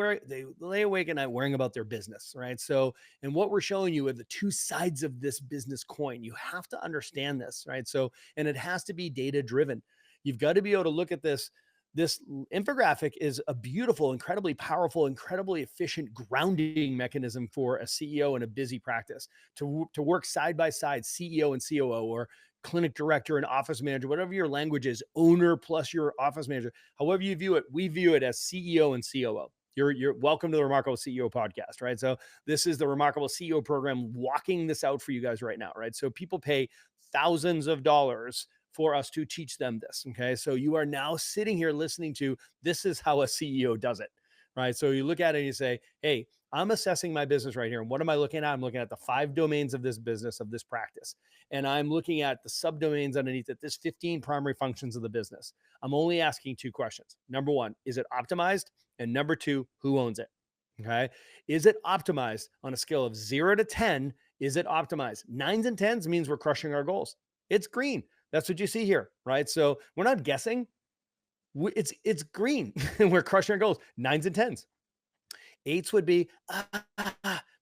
lay awake at night worrying about their business, right? So, and what we're showing you are the two sides of this business coin. You have to understand this, right? So, and it has to be data driven. You've got to be able to look at this. This infographic is a beautiful, incredibly powerful, incredibly efficient grounding mechanism for a CEO in a busy practice to work side by side, CEO and COO, or clinic director and office manager, whatever your language is, owner plus your office manager, however you view it, we view it as CEO and COO. You're welcome to the Remarkable CEO podcast, right? So this is the Remarkable CEO program walking this out for you guys right now, right? So people pay thousands of dollars for us to teach them this, okay? So you are now sitting here listening to, this is how a CEO does it, right? So you look at it and you say, hey, I'm assessing my business right here. And what am I looking at? I'm looking at the 5 domains of this business, of this practice. And I'm looking at the subdomains underneath it, this 15 primary functions of the business. I'm only asking 2 questions. Number 1, is it optimized? And number 2, who owns it? Okay. Is it optimized on a scale of 0 to 10? Is it optimized? 9s and 10s means we're crushing our goals. It's green. That's what you see here, right? So we're not guessing. It's green and we're crushing our goals. 9s and 10s. 8s would be,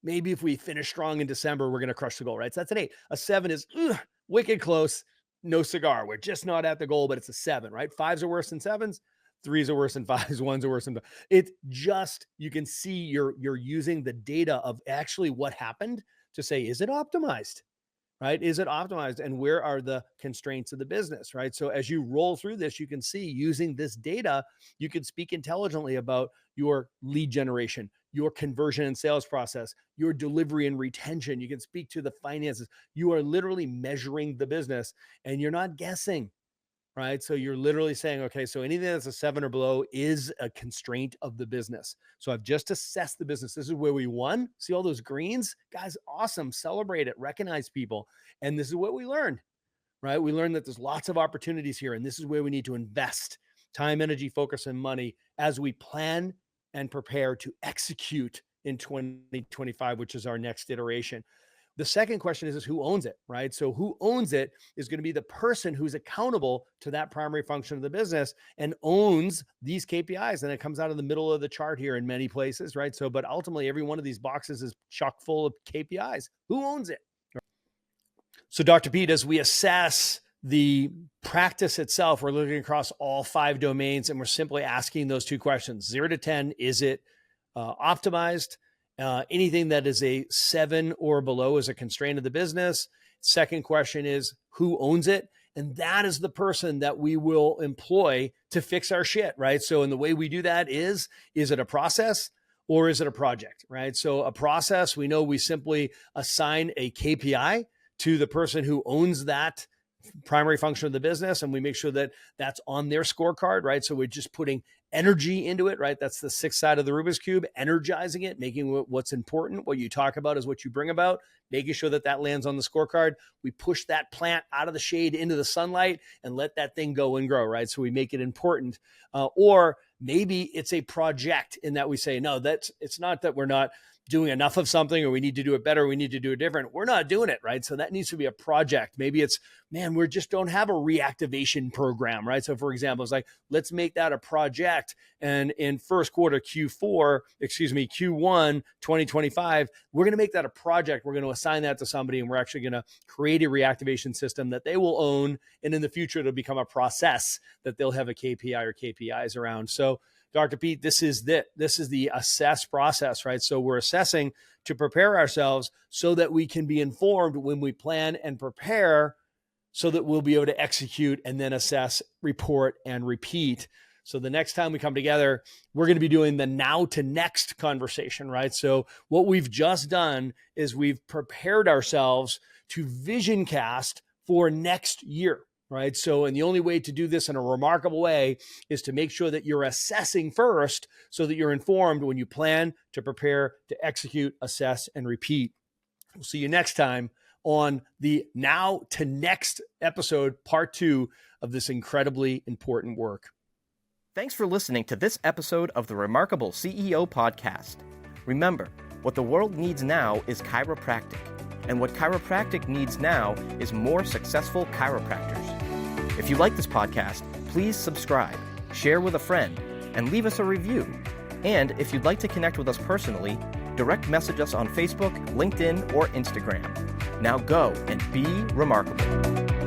maybe if we finish strong in December, we're going to crush the goal, right? So that's an 8. A 7 is wicked close, no cigar. We're just not at the goal, but it's a 7, right? 5s are worse than 7s. 3s are worse than 5s. 1s are worse than 5s. It's just, you can see you're using the data of actually what happened to say, is it optimized? Right? Is it optimized? And where are the constraints of the business, right? So as you roll through this, you can see using this data, you can speak intelligently about your lead generation, your conversion and sales process, your delivery and retention. You can speak to the finances. You are literally measuring the business and you're not guessing, right? So you're literally saying, okay, so anything that's a 7 or below is a constraint of the business. So I've just assessed the business. This is where we won. See all those greens? Guys, awesome. Celebrate it. Recognize people. And this is what we learned, right? We learned that there's lots of opportunities here. And this is where we need to invest time, energy, focus, and money as we plan and prepare to execute in 2025, which is our next iteration. The second question is who owns it, right? So who owns it is going to be the person who's accountable to that primary function of the business and owns these KPIs. And it comes out of the middle of the chart here in many places, right? So, but ultimately every one of these boxes is chock full of KPIs. Who owns it? So Dr. Pete, as we assess the practice itself, we're looking across all 5 domains and we're simply asking those 2 questions. 0 to 10, is it optimized? Anything that is a 7 or below is a constraint of the business. Second question is who owns it? And that is the person that we will employ to fix our shit, right? So, and the way we do that is it a process or is it a project, right? So a process, we know we simply assign a KPI to the person who owns that primary function of the business. And we make sure that that's on their scorecard, right? So we're just putting energy into it, right? That's the 6th side of the Rubik's Cube, energizing it, making what's important, what you talk about is what you bring about, making sure that that lands on the scorecard. We push that plant out of the shade into the sunlight and let that thing go and grow, right? So we make it important. Or maybe it's a project in that we say, no, it's not that we're not doing enough of something or we need to do it better, we need to do it different. We're not doing it, right? So that needs to be a project. Maybe it's, man, we just don't have a reactivation program, right? So for example, it's like, let's make that a project. And in Q1 2025, we're going to make that a project. We're going to assign that to somebody and we're actually going to create a reactivation system that they will own. And in the future, it'll become a process that they'll have a KPI or KPIs around. So So Dr. Pete, this is the assess process, right? So we're assessing to prepare ourselves so that we can be informed when we plan and prepare, so that we'll be able to execute and then assess, report, and repeat. So the next time we come together, we're going to be doing the now to next conversation, right? So what we've just done is we've prepared ourselves to vision cast for next year, right? So, and the only way to do this in a remarkable way is to make sure that you're assessing first so that you're informed when you plan, to prepare, to execute, assess, and repeat. We'll see you next time on the now to next episode, part 2 of this incredibly important work. Thanks for listening to this episode of the Remarkable CEO Podcast. Remember, what the world needs now is chiropractic, and what chiropractic needs now is more successful chiropractors. If you like this podcast, please subscribe, share with a friend, and leave us a review. And if you'd like to connect with us personally, direct message us on Facebook, LinkedIn, or Instagram. Now go and be remarkable.